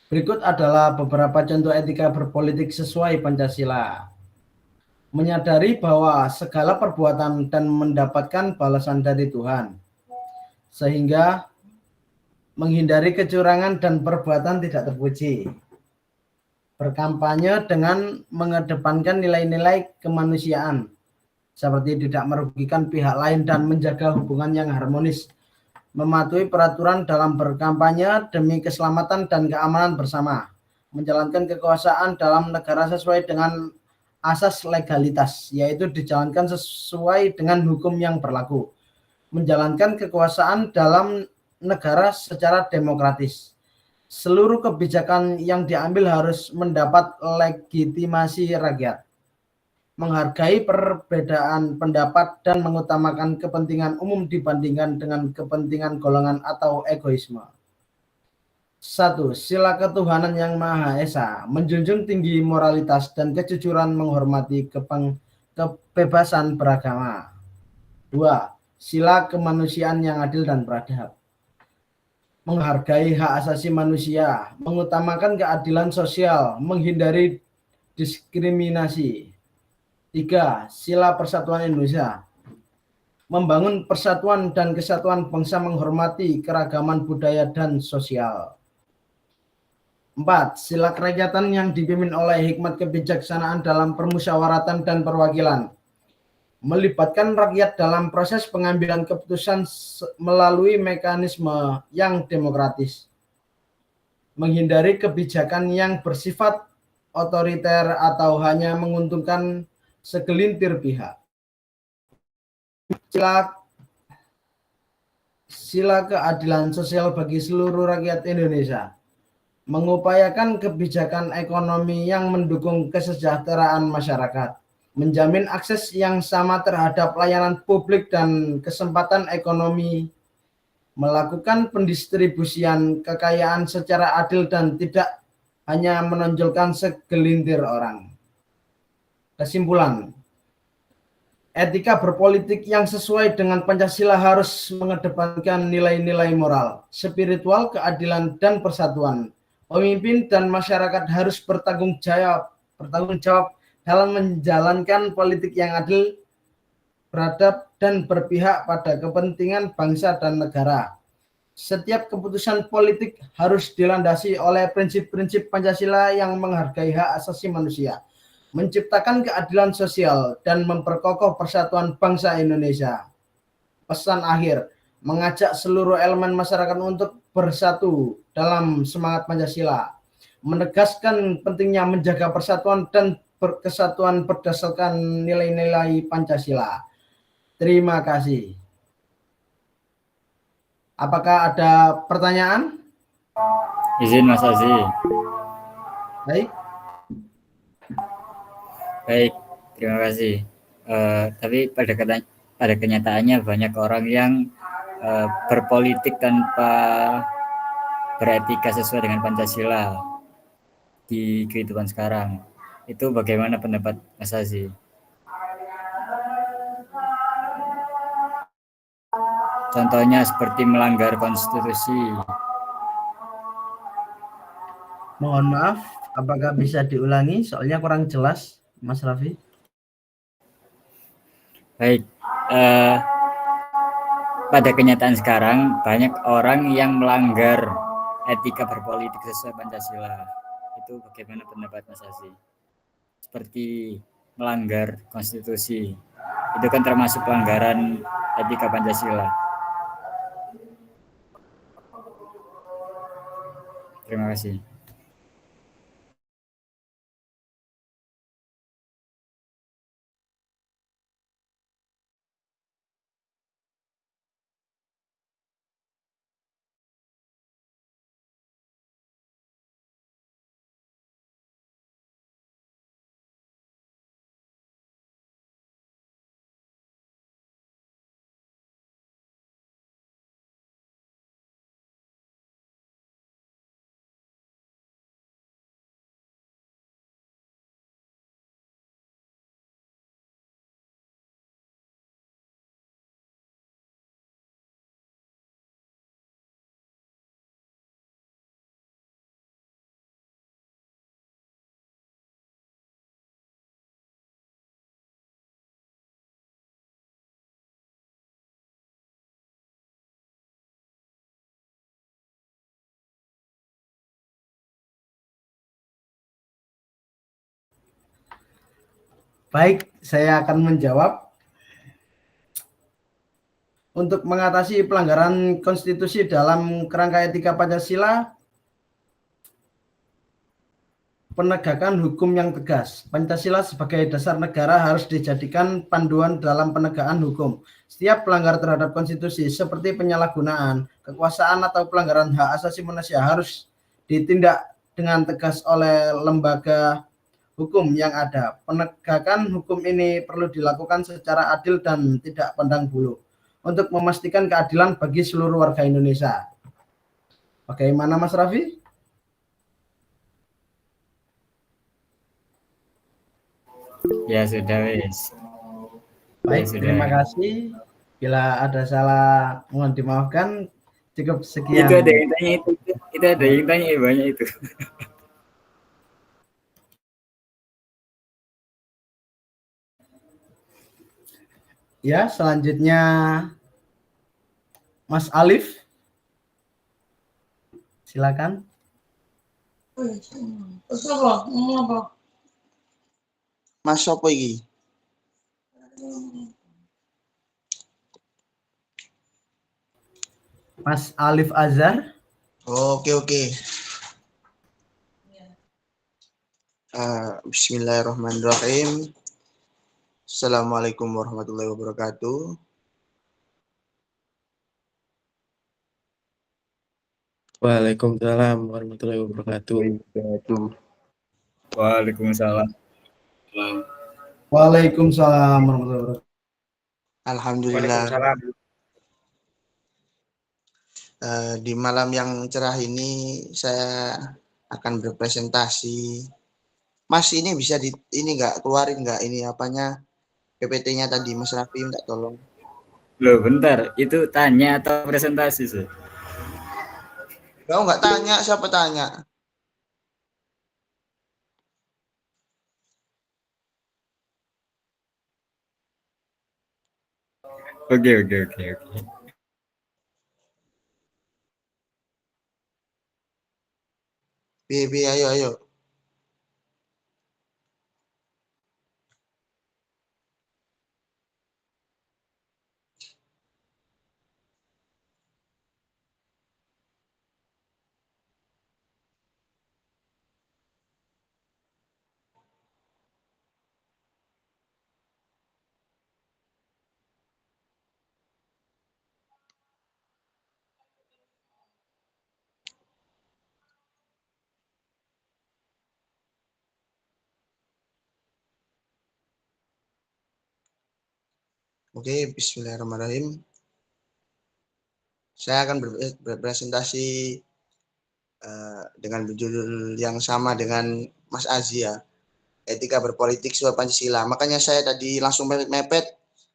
Berikut adalah beberapa contoh etika berpolitik sesuai Pancasila. Menyadari bahwa segala perbuatan dan mendapatkan balasan dari Tuhan, sehingga menghindari kecurangan dan perbuatan tidak terpuji. Berkampanye dengan mengedepankan nilai-nilai kemanusiaan, seperti tidak merugikan pihak lain dan menjaga hubungan yang harmonis. Mematuhi peraturan dalam berkampanye demi keselamatan dan keamanan bersama, menjalankan kekuasaan dalam negara sesuai dengan asas legalitas, yaitu dijalankan sesuai dengan hukum yang berlaku, menjalankan kekuasaan dalam negara secara demokratis. Seluruh kebijakan yang diambil harus mendapat legitimasi rakyat, menghargai perbedaan pendapat dan mengutamakan kepentingan umum dibandingkan dengan kepentingan golongan atau egoisme. 1. Sila ketuhanan yang Maha Esa, menjunjung tinggi moralitas dan kejujuran, menghormati kebebasan beragama. 2. Sila kemanusiaan yang adil dan beradab, menghargai hak asasi manusia, mengutamakan keadilan sosial, menghindari diskriminasi. 3. Sila Persatuan Indonesia. Membangun persatuan dan kesatuan bangsa, menghormati keragaman budaya dan sosial. 4. Sila kerakyatan yang dipimpin oleh hikmat kebijaksanaan dalam permusyawaratan dan perwakilan. Melibatkan rakyat dalam proses pengambilan keputusan melalui mekanisme yang demokratis. Menghindari kebijakan yang bersifat otoriter atau hanya menguntungkan segelintir pihak. Sila keadilan sosial bagi seluruh rakyat Indonesia. Mengupayakan kebijakan ekonomi yang mendukung kesejahteraan masyarakat. Menjamin akses yang sama terhadap layanan publik dan kesempatan ekonomi, melakukan pendistribusian kekayaan secara adil dan tidak hanya menonjolkan segelintir orang. Kesimpulan, etika berpolitik yang sesuai dengan Pancasila harus mengedepankan nilai-nilai moral, spiritual, keadilan, dan persatuan. Pemimpin dan masyarakat harus bertanggung jawab dalam menjalankan politik yang adil, beradab, dan berpihak pada kepentingan bangsa dan negara. Setiap keputusan politik harus dilandasi oleh prinsip-prinsip Pancasila yang menghargai hak asasi manusia, menciptakan keadilan sosial, dan memperkokoh persatuan bangsa Indonesia. Pesan akhir, mengajak seluruh elemen masyarakat untuk bersatu dalam semangat Pancasila, menegaskan pentingnya menjaga persatuan dan kesatuan berdasarkan nilai-nilai Pancasila. Terima kasih. Apakah ada pertanyaan? Izin Mas Azi. Baik. Baik, terima kasih. Tapi pada kenyataannya banyak orang yang berpolitik tanpa beretika sesuai dengan Pancasila di kehidupan sekarang. Itu bagaimana pendapat Mas Azi? Contohnya seperti melanggar konstitusi. Mohon maaf, apakah bisa diulangi? Soalnya kurang jelas, Mas Raffi. Baik, pada kenyataan sekarang banyak orang yang melanggar etika berpolitik sesuai Pancasila. Itu bagaimana pendapat Mas Azi? Seperti melanggar konstitusi, itu kan termasuk pelanggaran etika Pancasila. Terima kasih. Baik, saya akan menjawab. Untuk mengatasi pelanggaran konstitusi dalam kerangka etika Pancasila, penegakan hukum yang tegas. Pancasila sebagai dasar negara harus dijadikan panduan dalam penegakan hukum. Setiap pelanggar terhadap konstitusi seperti penyalahgunaan kekuasaan atau pelanggaran hak asasi manusia harus ditindak dengan tegas oleh lembaga hukum yang ada. Penegakan hukum ini perlu dilakukan secara adil dan tidak pandang bulu untuk memastikan keadilan bagi seluruh warga Indonesia. Bagaimana Mas Raffi? Ya sudah wis. Baik, Ya, sudah. terima kasih. Bila ada salah mohon dimaafkan. Cukup Itu sekian. ada yang tanya itu ada yang tanya banyak itu. Ya, selanjutnya Mas Alif. Silakan. Mas apa iki? Mas Alif Azhar. Oke. Bismillahirrahmanirrahim. Assalamualaikum warahmatullahi wabarakatuh. Waalaikumsalam warahmatullahi wabarakatuh. Waalaikumsalam. Waalaikumsalam warahmatullahi wabarakatuh. Alhamdulillah. Di malam yang cerah ini saya akan berpresentasi. Mas ini bisa ini nggak keluarin nggak ini apanya PPT-nya tadi Mas Raffi minta tolong. Loh bentar, itu tanya atau presentasi sih? Kau nggak tanya, siapa tanya? Oke. Ayo. Oke, bismillahirrahmanirrahim. Saya akan berpresentasi dengan judul yang sama dengan Mas Azi ya, etika berpolitik sebuah Pancasila. Makanya saya tadi langsung mepet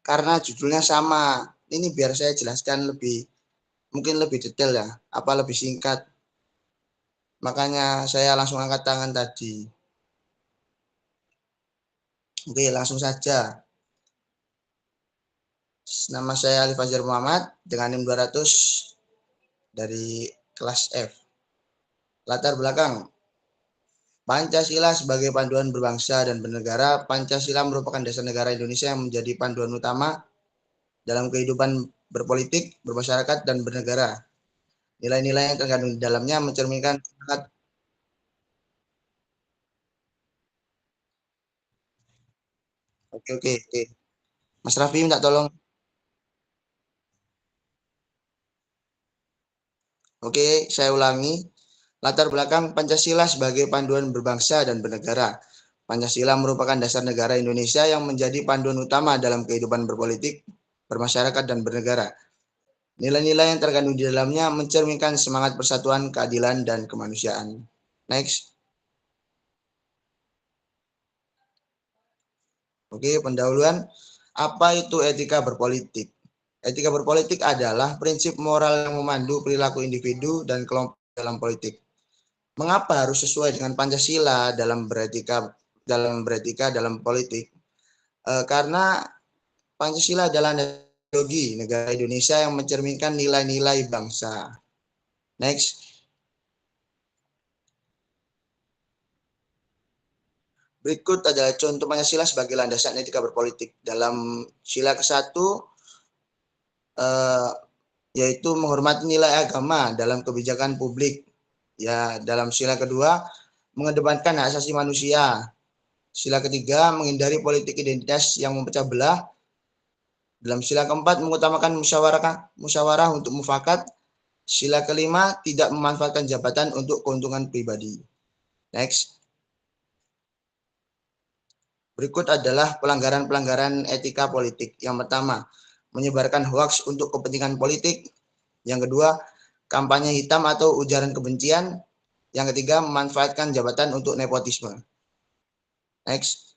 karena judulnya sama. Ini biar saya jelaskan mungkin lebih detail ya, apa lebih singkat. Makanya saya langsung angkat tangan tadi. Oke, langsung saja. Nama saya Alif Azhar Muhammad dengan NIM 200 dari kelas F. Latar belakang. Pancasila sebagai panduan berbangsa dan bernegara. Pancasila merupakan dasar negara Indonesia yang menjadi panduan utama dalam kehidupan berpolitik, bermasyarakat, dan bernegara. Nilai-nilai yang terkandung di dalamnya mencerminkan semangat Oke. Mas Raffi minta tolong. Oke, saya ulangi. Latar belakang Pancasila sebagai panduan berbangsa dan bernegara. Pancasila merupakan dasar negara Indonesia yang menjadi panduan utama dalam kehidupan berpolitik, bermasyarakat, dan bernegara. Nilai-nilai yang terkandung di dalamnya mencerminkan semangat persatuan, keadilan, dan kemanusiaan. Next. Oke, pendahuluan. Apa itu etika berpolitik? Etika berpolitik adalah prinsip moral yang memandu perilaku individu dan kelompok dalam politik. Mengapa harus sesuai dengan Pancasila dalam beretika dalam politik? Karena Pancasila adalah ideologi negara Indonesia yang mencerminkan nilai-nilai bangsa. Next. Berikut adalah contoh Pancasila sebagai landasan etika berpolitik. Dalam sila ke-1 yaitu menghormati nilai agama dalam kebijakan publik. Ya, dalam sila kedua mengedepankan hak asasi manusia. Sila ketiga menghindari politik identitas yang memecah belah. Dalam sila keempat mengutamakan musyawarah untuk mufakat. Sila kelima tidak memanfaatkan jabatan untuk keuntungan pribadi. Next. Berikut adalah pelanggaran-pelanggaran etika politik. Yang pertama, menyebarkan hoaks untuk kepentingan politik. Yang kedua, kampanye hitam atau ujaran kebencian. Yang ketiga, memanfaatkan jabatan untuk nepotisme. Next.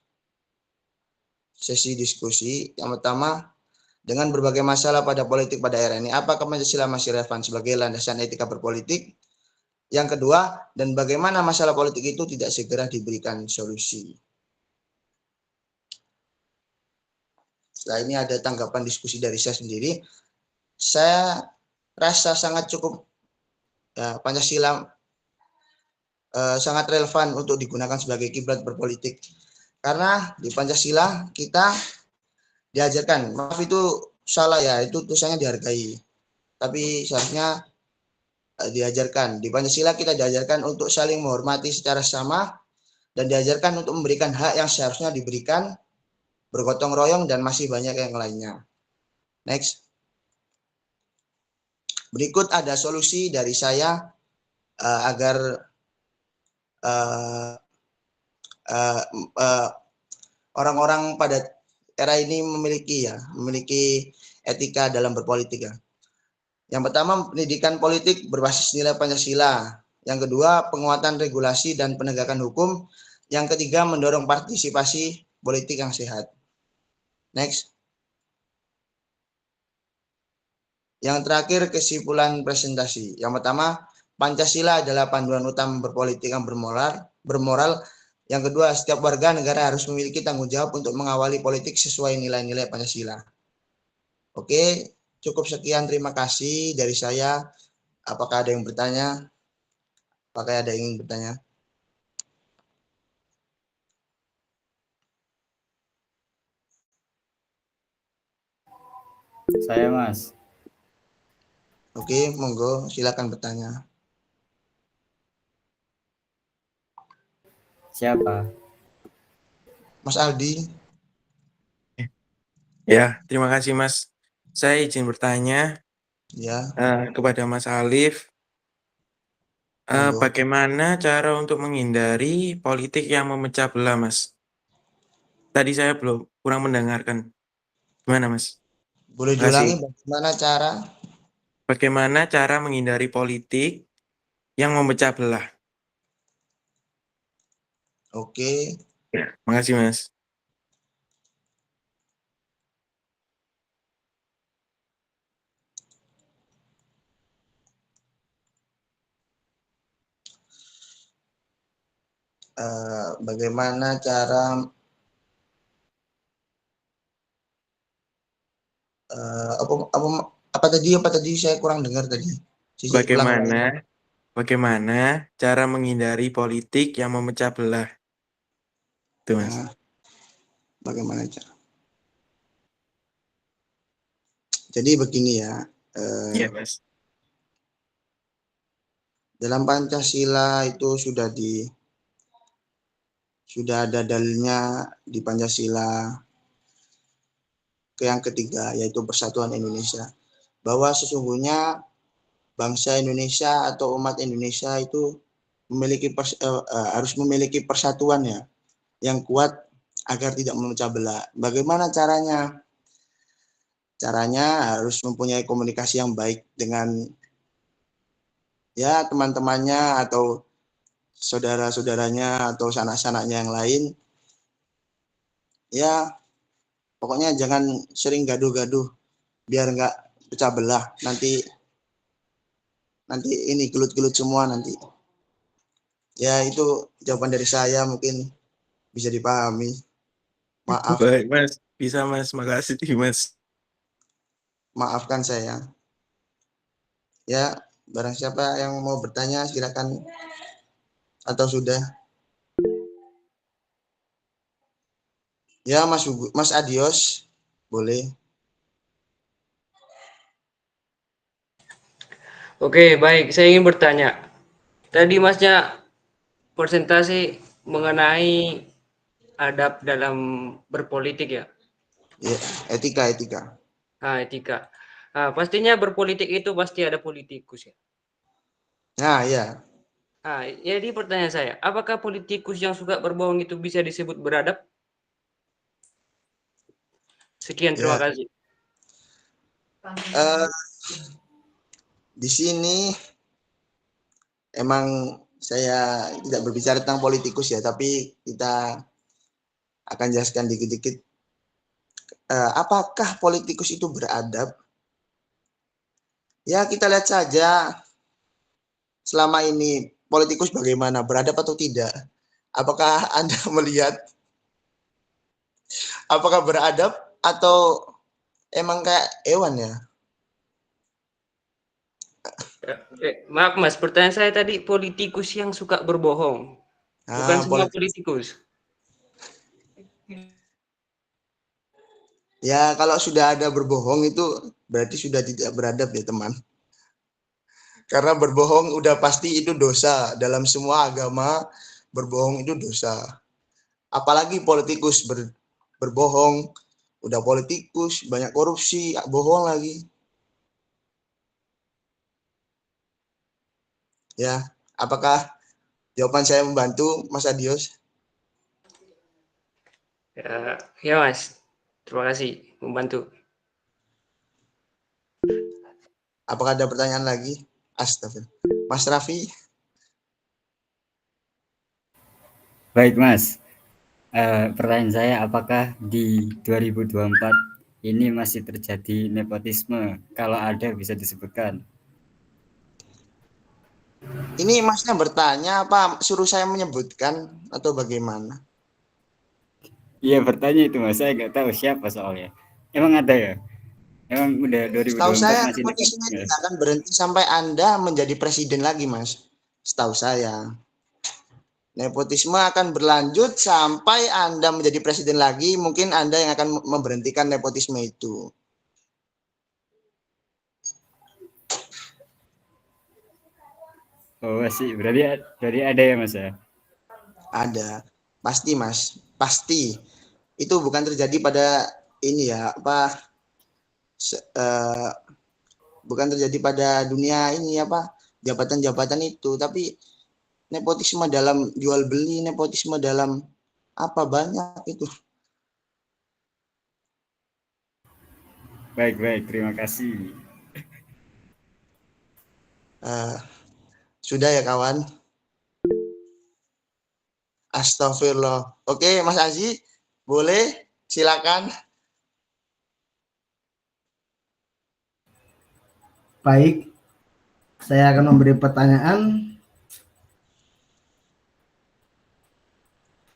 Sesi diskusi. Yang pertama, dengan berbagai masalah pada politik pada era ini. Apakah Pancasila masih relevan sebagai landasan etika berpolitik? Yang kedua, dan bagaimana masalah politik itu tidak segera diberikan solusi? Setelah ini ada tanggapan diskusi dari saya sendiri. Saya rasa sangat cukup ya, Pancasila sangat relevan untuk digunakan sebagai kiblat berpolitik. Karena di Pancasila kita diajarkan, maaf itu salah ya, itu tulisannya dihargai. Tapi seharusnya diajarkan. Di Pancasila kita diajarkan untuk saling menghormati secara sama dan diajarkan untuk memberikan hak yang seharusnya diberikan, bergotong royong, dan masih banyak yang lainnya. Next. Berikut ada solusi dari saya agar orang-orang pada era ini memiliki etika dalam berpolitik ya. Yang pertama, pendidikan politik berbasis nilai Pancasila. Yang kedua, penguatan regulasi dan penegakan hukum. Yang ketiga, mendorong partisipasi politik yang sehat. Next. Yang terakhir, kesimpulan presentasi. Yang pertama, Pancasila adalah panduan utama berpolitik yang bermoral. Yang kedua, setiap warga negara harus memiliki tanggung jawab untuk mengawali politik sesuai nilai-nilai Pancasila. Oke, cukup sekian. Terima kasih dari saya. Apakah ada yang bertanya? Apakah ada yang ingin bertanya? Saya, Mas. Oke, monggo silakan bertanya. Siapa? Mas Aldi. Ya, terima kasih Mas. Saya izin bertanya Ya, kepada Mas Alif, monggo. bagaimana cara untuk menghindari politik yang memecah belah, Mas? Tadi saya kurang mendengarkan. Gimana, Mas? Boleh Terima kasih. diulangi Bagaimana cara menghindari politik yang memecah belah? Oke. Ya, makasih, Mas. Bagaimana cara apa tadi saya kurang dengar tadi. Bagaimana cara menghindari politik yang memecah belah? Itu, Mas. Bagaimana cara? Jadi begini ya. Iya, Mas. Dalam Pancasila itu sudah ada dalilnya di Pancasila yang ketiga, yaitu Persatuan Indonesia, bahwa sesungguhnya bangsa Indonesia atau umat Indonesia itu harus memiliki persatuan ya yang kuat agar tidak memecah belah. Bagaimana caranya? Caranya harus mempunyai komunikasi yang baik dengan ya teman-temannya atau saudara-saudaranya atau sanak-sanaknya yang lain. Ya, pokoknya jangan sering gaduh-gaduh biar nggak pecah belah. Nanti ini gelut-gelut semua nanti. Ya, itu jawaban dari saya, mungkin bisa dipahami. Maaf. Baik, Mas. Bisa, Mas. Makasih, Mas. Maafkan saya. Ya, barang siapa yang mau bertanya silakan. Atau sudah? Ya, Mas Adios, boleh. Oke, baik. Saya ingin bertanya. Tadi Masnya presentasi mengenai adab dalam berpolitik ya? Ya, etika. Nah, etika. Nah, pastinya berpolitik itu pasti ada politikus ya. Nah, ya. Nah, jadi pertanyaan saya, apakah politikus yang suka berbohong itu bisa disebut beradab? Sekian, terima kasih. Di sini emang saya tidak berbicara tentang politikus ya, tapi kita akan jelaskan dikit-dikit apakah politikus itu beradab? Ya, kita lihat saja selama ini politikus bagaimana, beradab atau tidak. Apakah Anda melihat apakah beradab atau emang kayak hewan ya? Maaf Mas, pertanyaan saya tadi politikus yang suka berbohong, bukan semua politikus. Ya, kalau sudah ada berbohong itu berarti sudah tidak beradab ya, teman. Karena berbohong udah pasti itu dosa. Dalam semua agama, berbohong itu dosa. Apalagi politikus berbohong, udah politikus, banyak korupsi, bohong lagi. Ya, apakah jawaban saya membantu, Mas Adios? Ya Mas, terima kasih membantu. Apakah ada pertanyaan lagi? Astagfirullah. Mas Raffi? Baik Mas, pertanyaan saya apakah di 2024 ini masih terjadi nepotisme? Kalau ada bisa disebutkan. Ini Masnya bertanya apa suruh saya menyebutkan atau bagaimana? Iya bertanya itu Mas, saya nggak tahu siapa soalnya. Emang ada ya? Emang udah Setahu 2024 saya masih nepotisme nepotisme? tidak akan berhenti sampai Anda menjadi presiden lagi, Mas. Setahu saya. Nepotisme akan berlanjut sampai Anda menjadi presiden lagi, mungkin Anda yang akan memberhentikan nepotisme itu. Oh masih, berarti ada ya Mas ya? Ada. Pasti, Mas. Pasti. Itu bukan terjadi pada ini ya, bukan terjadi pada dunia ini apa, jabatan-jabatan itu, tapi nepotisme dalam jual beli, nepotisme dalam apa banyak itu. Baik, terima kasih. Sudah ya kawan. Astagfirullah. Oke, Mas Aziz, boleh silakan. Baik, saya akan memberi pertanyaan.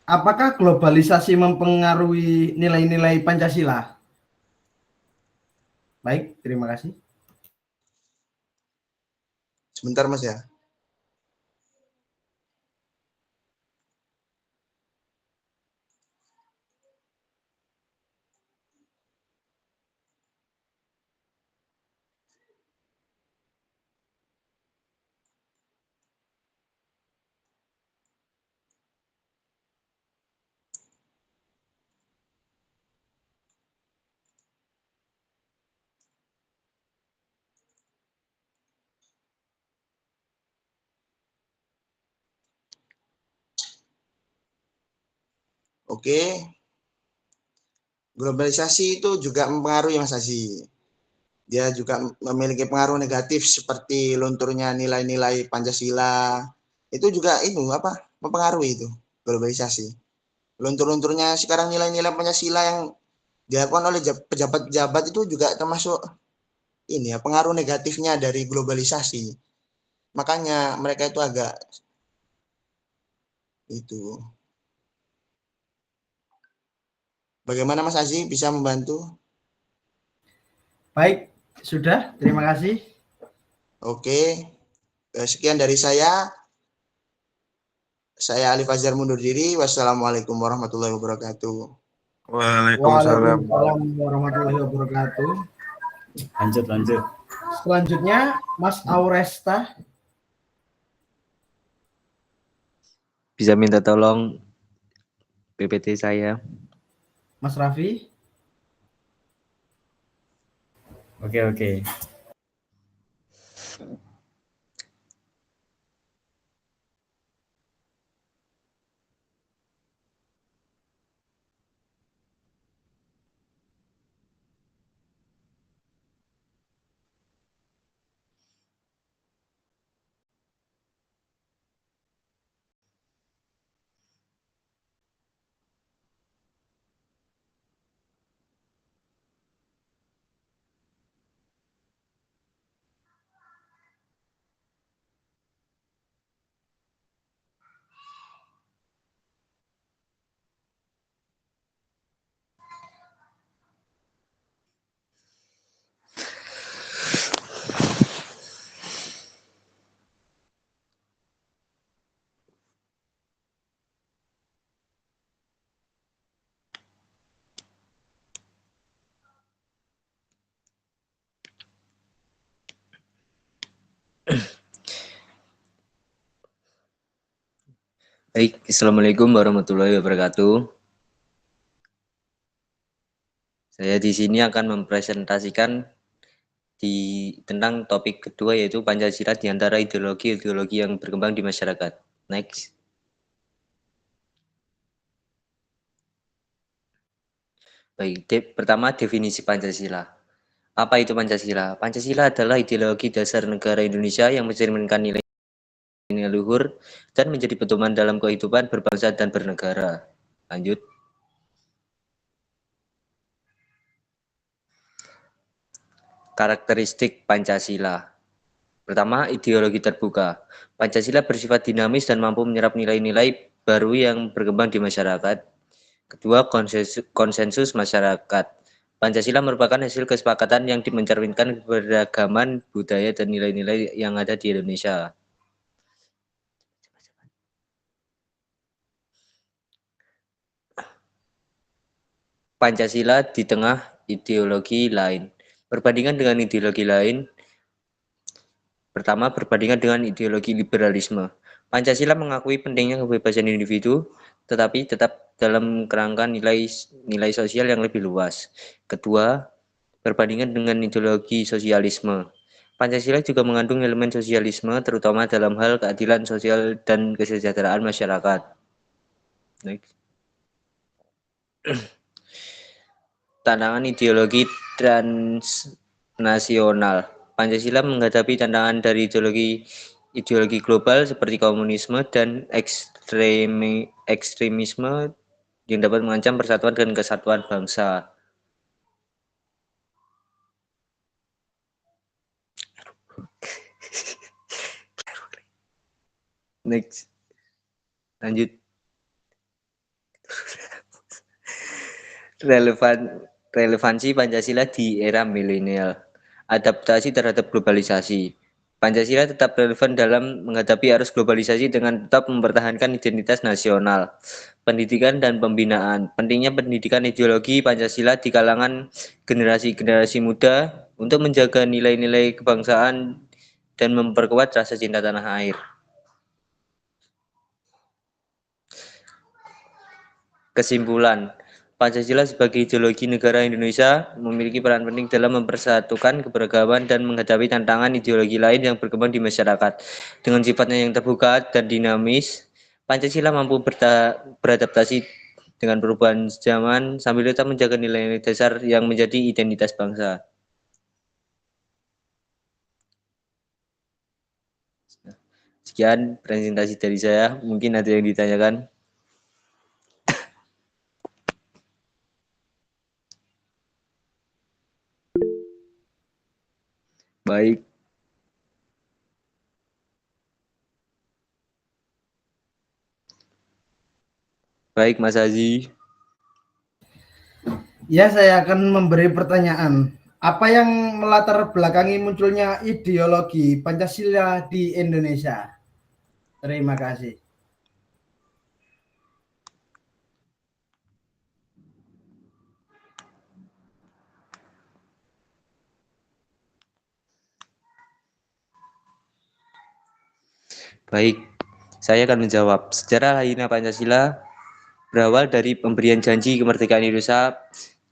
Apakah globalisasi mempengaruhi nilai-nilai Pancasila? Baik, terima kasih. Sebentar Mas ya. Oke. Globalisasi itu juga mempengaruhi Mas Aziz. Dia juga memiliki pengaruh negatif seperti lunturnya nilai-nilai Pancasila. Itu juga itu apa? Mempengaruhi itu globalisasi. Luntur-lunturnya sekarang nilai-nilai Pancasila yang dilakukan oleh pejabat-pejabat itu juga termasuk ini ya, pengaruh negatifnya dari globalisasi. Makanya mereka itu agak itu. Bagaimana Mas Aziz bisa membantu? Baik, sudah. Terima kasih. Oke. Sekian dari saya. Saya Ali Fajar mundur diri. Wassalamualaikum warahmatullahi wabarakatuh. Waalaikumsalam. Waalaikumsalam warahmatullahi wabarakatuh. Lanjut. Selanjutnya, Mas Auresta. Bisa minta tolong PPT saya. Mas Raffi. Oke. Baik, Assalamualaikum warahmatullahi wabarakatuh. Saya di sini akan mempresentasikan tentang topik kedua, yaitu Pancasila di antara ideologi-ideologi yang berkembang di masyarakat. Next. Baik, pertama definisi Pancasila. Apa itu Pancasila? Pancasila adalah ideologi dasar negara Indonesia yang mencerminkan nilai luhur dan menjadi pedoman dalam kehidupan berbangsa dan bernegara. Lanjut. Karakteristik Pancasila. Pertama, ideologi terbuka. Pancasila bersifat dinamis dan mampu menyerap nilai-nilai baru yang berkembang di masyarakat. Kedua, konsensus masyarakat. Pancasila merupakan hasil kesepakatan yang mencerminkan keberagaman budaya dan nilai-nilai yang ada di Indonesia. Pancasila di tengah ideologi lain. Perbandingan dengan ideologi lain. Pertama, berbandingan dengan ideologi liberalisme. Pancasila mengakui pentingnya kebebasan individu, tetapi tetap dalam kerangka nilai sosial yang lebih luas. Kedua, berbandingan dengan ideologi sosialisme. Pancasila juga mengandung elemen sosialisme, terutama dalam hal keadilan sosial dan kesejahteraan masyarakat. Next. Tantangan ideologi transnasional. Pancasila menghadapi tantangan dari ideologi global seperti komunisme dan ekstremisme yang dapat mengancam persatuan dan kesatuan bangsa. Next. Lanjut. Relevansi Pancasila di era milenial. Adaptasi terhadap globalisasi. Pancasila tetap relevan dalam menghadapi arus globalisasi dengan tetap mempertahankan identitas nasional. Pendidikan dan pembinaan. Pentingnya pendidikan ideologi Pancasila di kalangan generasi-generasi muda untuk menjaga nilai-nilai kebangsaan dan memperkuat rasa cinta tanah air. Kesimpulan, Pancasila sebagai ideologi negara Indonesia memiliki peran penting dalam mempersatukan keberagaman dan menghadapi tantangan ideologi lain yang berkembang di masyarakat. Dengan sifatnya yang terbuka dan dinamis, Pancasila mampu beradaptasi dengan perubahan zaman sambil tetap menjaga nilai-nilai dasar yang menjadi identitas bangsa. Sekian presentasi dari saya, mungkin ada yang ditanyakan. Baik. Baik, Mas Haji. Ya, saya akan memberi pertanyaan. Apa yang melatar belakangi munculnya ideologi Pancasila di Indonesia? Terima kasih. Baik, saya akan menjawab. Sejarah lahirnya Pancasila berawal dari pemberian janji kemerdekaan Indonesia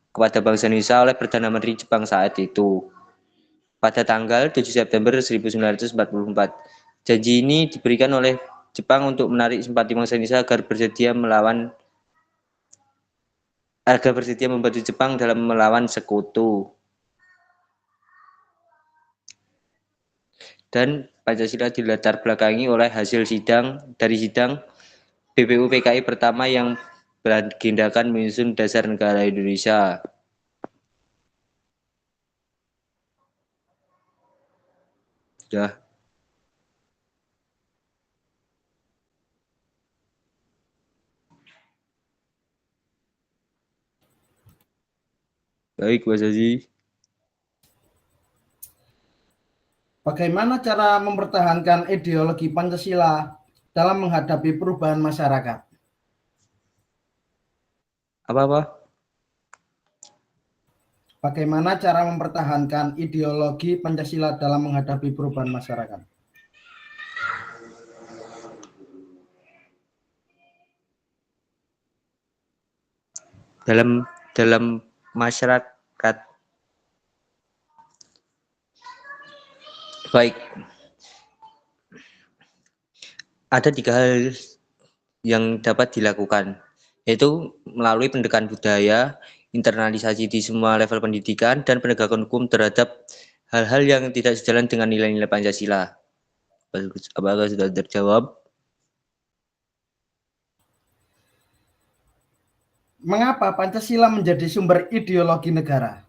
kepada bangsa Indonesia oleh Perdana Menteri Jepang saat itu pada tanggal 7 September 1944. Janji ini diberikan oleh Jepang untuk menarik simpati bangsa Indonesia agar bersedia membantu Jepang dalam melawan sekutu. Dan Pancasila dilatar belakangi oleh hasil sidang BPUPKI pertama yang beragendakan menyusun dasar negara Indonesia. Sudah. Baik, Mas Haji. Bagaimana cara mempertahankan ideologi Pancasila dalam menghadapi perubahan masyarakat? Apa? Bagaimana cara mempertahankan ideologi Pancasila dalam menghadapi perubahan masyarakat? dalam masyarakat. Baik, ada 3 hal yang dapat dilakukan, yaitu melalui pendekatan budaya, internalisasi di semua level pendidikan, dan penegakan hukum terhadap hal-hal yang tidak sejalan dengan nilai-nilai Pancasila. Apakah sudah terjawab? Mengapa Pancasila menjadi sumber ideologi negara?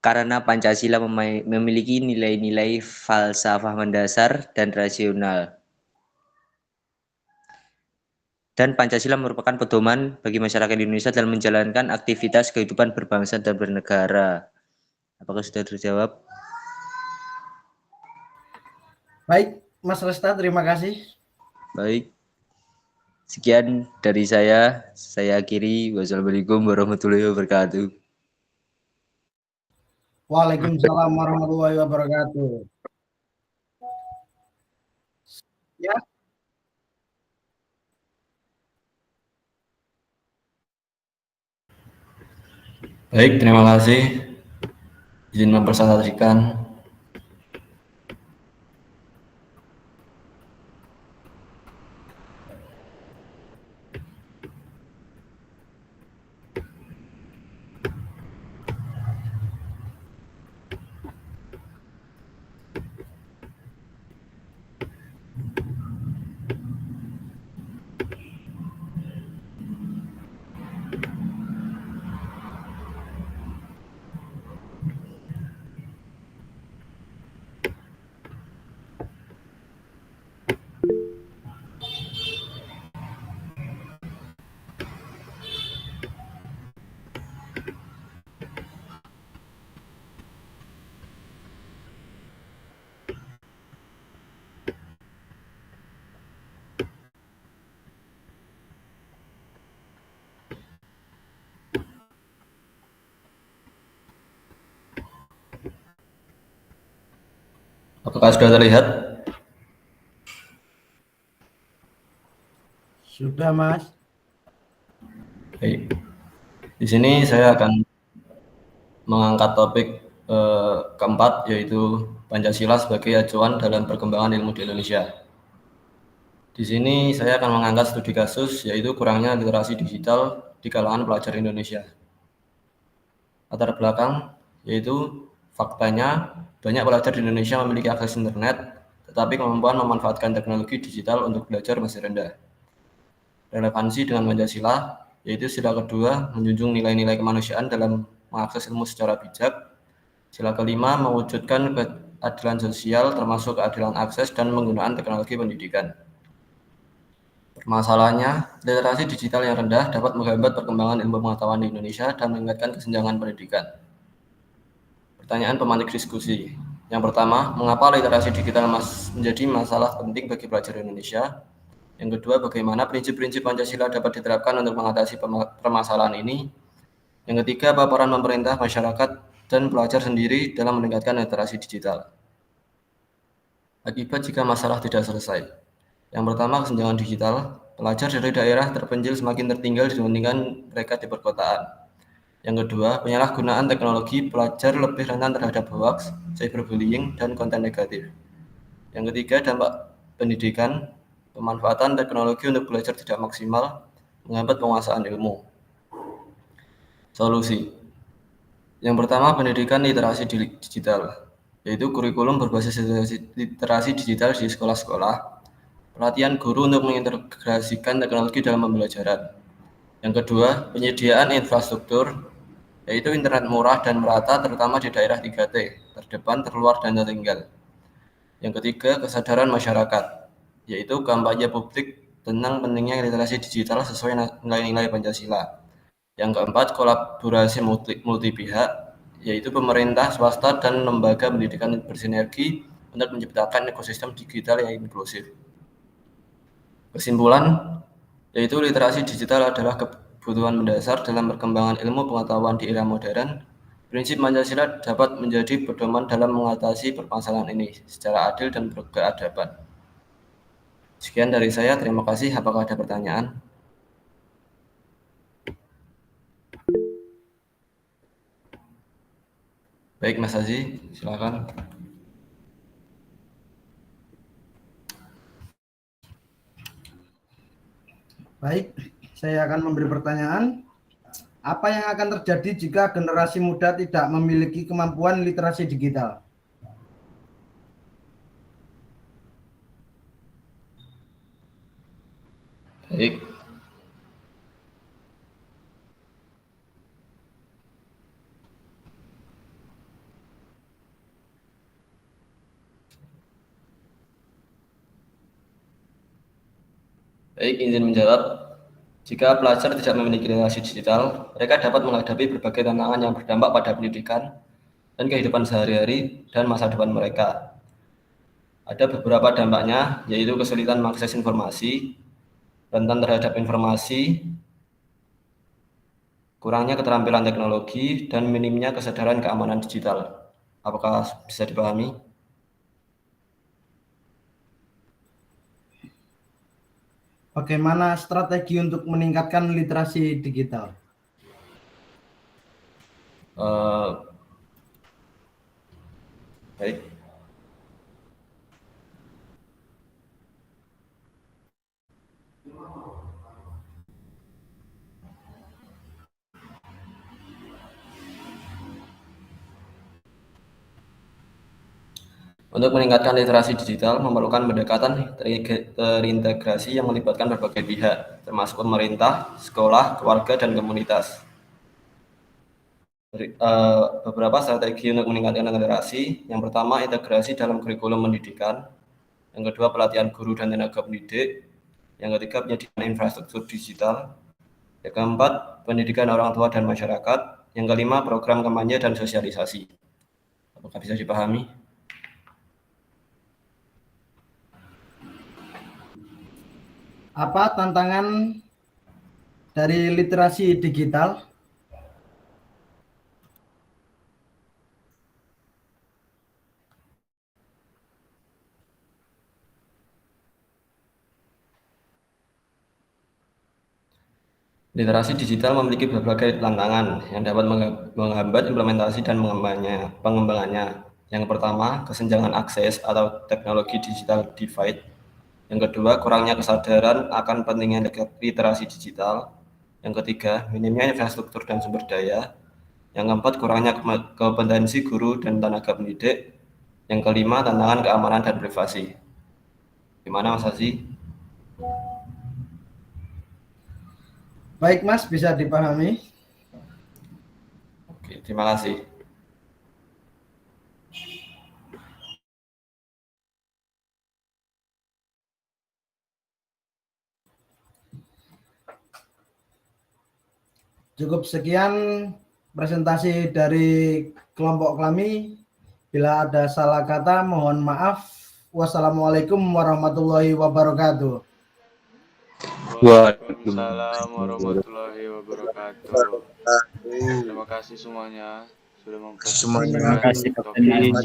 Karena Pancasila memiliki nilai-nilai falsafah mendasar dan rasional. Dan Pancasila merupakan pedoman bagi masyarakat Indonesia dalam menjalankan aktivitas kehidupan berbangsa dan bernegara. Apakah sudah terjawab? Baik, Mas Resta, terima kasih. Baik. Sekian dari saya akhiri. Wassalamualaikum warahmatullahi wabarakatuh. Waalaikumsalam warahmatullahi wabarakatuh. Ya. Baik, terima kasih. Izin mempresentasikan. Apakah sudah terlihat? Sudah, Mas. Baik. Di sini saya akan mengangkat topik keempat, yaitu Pancasila sebagai acuan dalam perkembangan ilmu di Indonesia. Di sini saya akan mengangkat studi kasus, yaitu kurangnya literasi digital di kalangan pelajar Indonesia. Latar belakang, yaitu faktanya banyak pelajar di Indonesia memiliki akses internet, tetapi kemampuan memanfaatkan teknologi digital untuk belajar masih rendah. Relevansi dengan Pancasila, yaitu sila kedua, menjunjung nilai-nilai kemanusiaan dalam mengakses ilmu secara bijak. Sila kelima, mewujudkan keadilan sosial termasuk keadilan akses dan penggunaan teknologi pendidikan. Permasalahannya, literasi digital yang rendah dapat menghambat perkembangan ilmu pengetahuan di Indonesia dan meningkatkan kesenjangan pendidikan. Pertanyaan pemantik diskusi. Yang pertama, mengapa literasi digital menjadi masalah penting bagi pelajar Indonesia? Yang kedua, bagaimana prinsip-prinsip Pancasila dapat diterapkan untuk mengatasi permasalahan ini? Yang ketiga, paparan pemerintah, masyarakat, dan pelajar sendiri dalam meningkatkan literasi digital. Akibat jika masalah tidak selesai. Yang pertama, kesenjangan digital. Pelajar dari daerah terpencil semakin tertinggal dibandingkan mereka di perkotaan. Yang kedua, penyalahgunaan teknologi, pelajar lebih rentan terhadap hoax, cyberbullying, dan konten negatif. Yang ketiga, dampak pendidikan, pemanfaatan teknologi untuk belajar tidak maksimal, menghambat penguasaan ilmu. Solusi. Yang pertama, pendidikan literasi digital, yaitu kurikulum berbasis literasi digital di sekolah-sekolah, pelatihan guru untuk mengintegrasikan teknologi dalam pembelajaran. Yang kedua, penyediaan infrastruktur, yaitu internet murah dan merata terutama di daerah 3T, terdepan, terluar, dan tertinggal. Yang ketiga, kesadaran masyarakat, yaitu kampanye publik tentang pentingnya literasi digital sesuai nilai-nilai Pancasila. Yang keempat, kolaborasi multi pihak, yaitu pemerintah, swasta, dan lembaga pendidikan bersinergi untuk menciptakan ekosistem digital yang inklusif. Kesimpulan, yaitu literasi digital adalah kebutuhan mendasar dalam perkembangan ilmu pengetahuan di era modern. Prinsip Pancasila dapat menjadi pedoman dalam mengatasi permasalahan ini secara adil dan berkeadaban. Sekian dari saya, terima kasih. Apakah ada pertanyaan? Baik, Mas Aziz, silakan. Baik, saya akan memberi pertanyaan. Apa yang akan terjadi jika generasi muda tidak memiliki kemampuan literasi digital? Baik. Baik, izin menjawab. Jika pelajar tidak memiliki literasi digital, mereka dapat menghadapi berbagai tantangan yang berdampak pada pendidikan dan kehidupan sehari-hari dan masa depan mereka. Ada beberapa dampaknya, yaitu kesulitan mengakses informasi, rentan terhadap informasi, kurangnya keterampilan teknologi, dan minimnya kesadaran keamanan digital. Apakah bisa dipahami? Bagaimana strategi untuk meningkatkan literasi digital? Baik. Untuk meningkatkan literasi digital memerlukan pendekatan terintegrasi yang melibatkan berbagai pihak, termasuk pemerintah, sekolah, keluarga, dan komunitas. Beberapa strategi untuk meningkatkan literasi. Yang pertama, integrasi dalam kurikulum pendidikan. Yang kedua, pelatihan guru dan tenaga pendidik. Yang ketiga, penyediaan infrastruktur digital. Yang keempat, pendidikan orang tua dan masyarakat. Yang kelima, program kampanye dan sosialisasi. Apakah bisa dipahami? Apa tantangan dari literasi digital? Literasi digital memiliki berbagai tantangan yang dapat menghambat implementasi dan pengembangannya. Yang pertama, kesenjangan akses atau teknologi digital divide. Yang kedua, kurangnya kesadaran akan pentingnya literasi digital. Yang ketiga, minimnya infrastruktur dan sumber daya. Yang keempat, kurangnya kompetensi guru dan tenaga pendidik. Yang kelima, tantangan keamanan dan privasi. Gimana Mas Aziz? Baik Mas, bisa dipahami. Oke, terima kasih. Cukup sekian presentasi dari kelompok kami. Bila ada salah kata, mohon maaf. Wassalamualaikum warahmatullahi wabarakatuh. Waalaikumsalam warahmatullahi wabarakatuh. Terima kasih semuanya sudah mempresentasikan topik ini.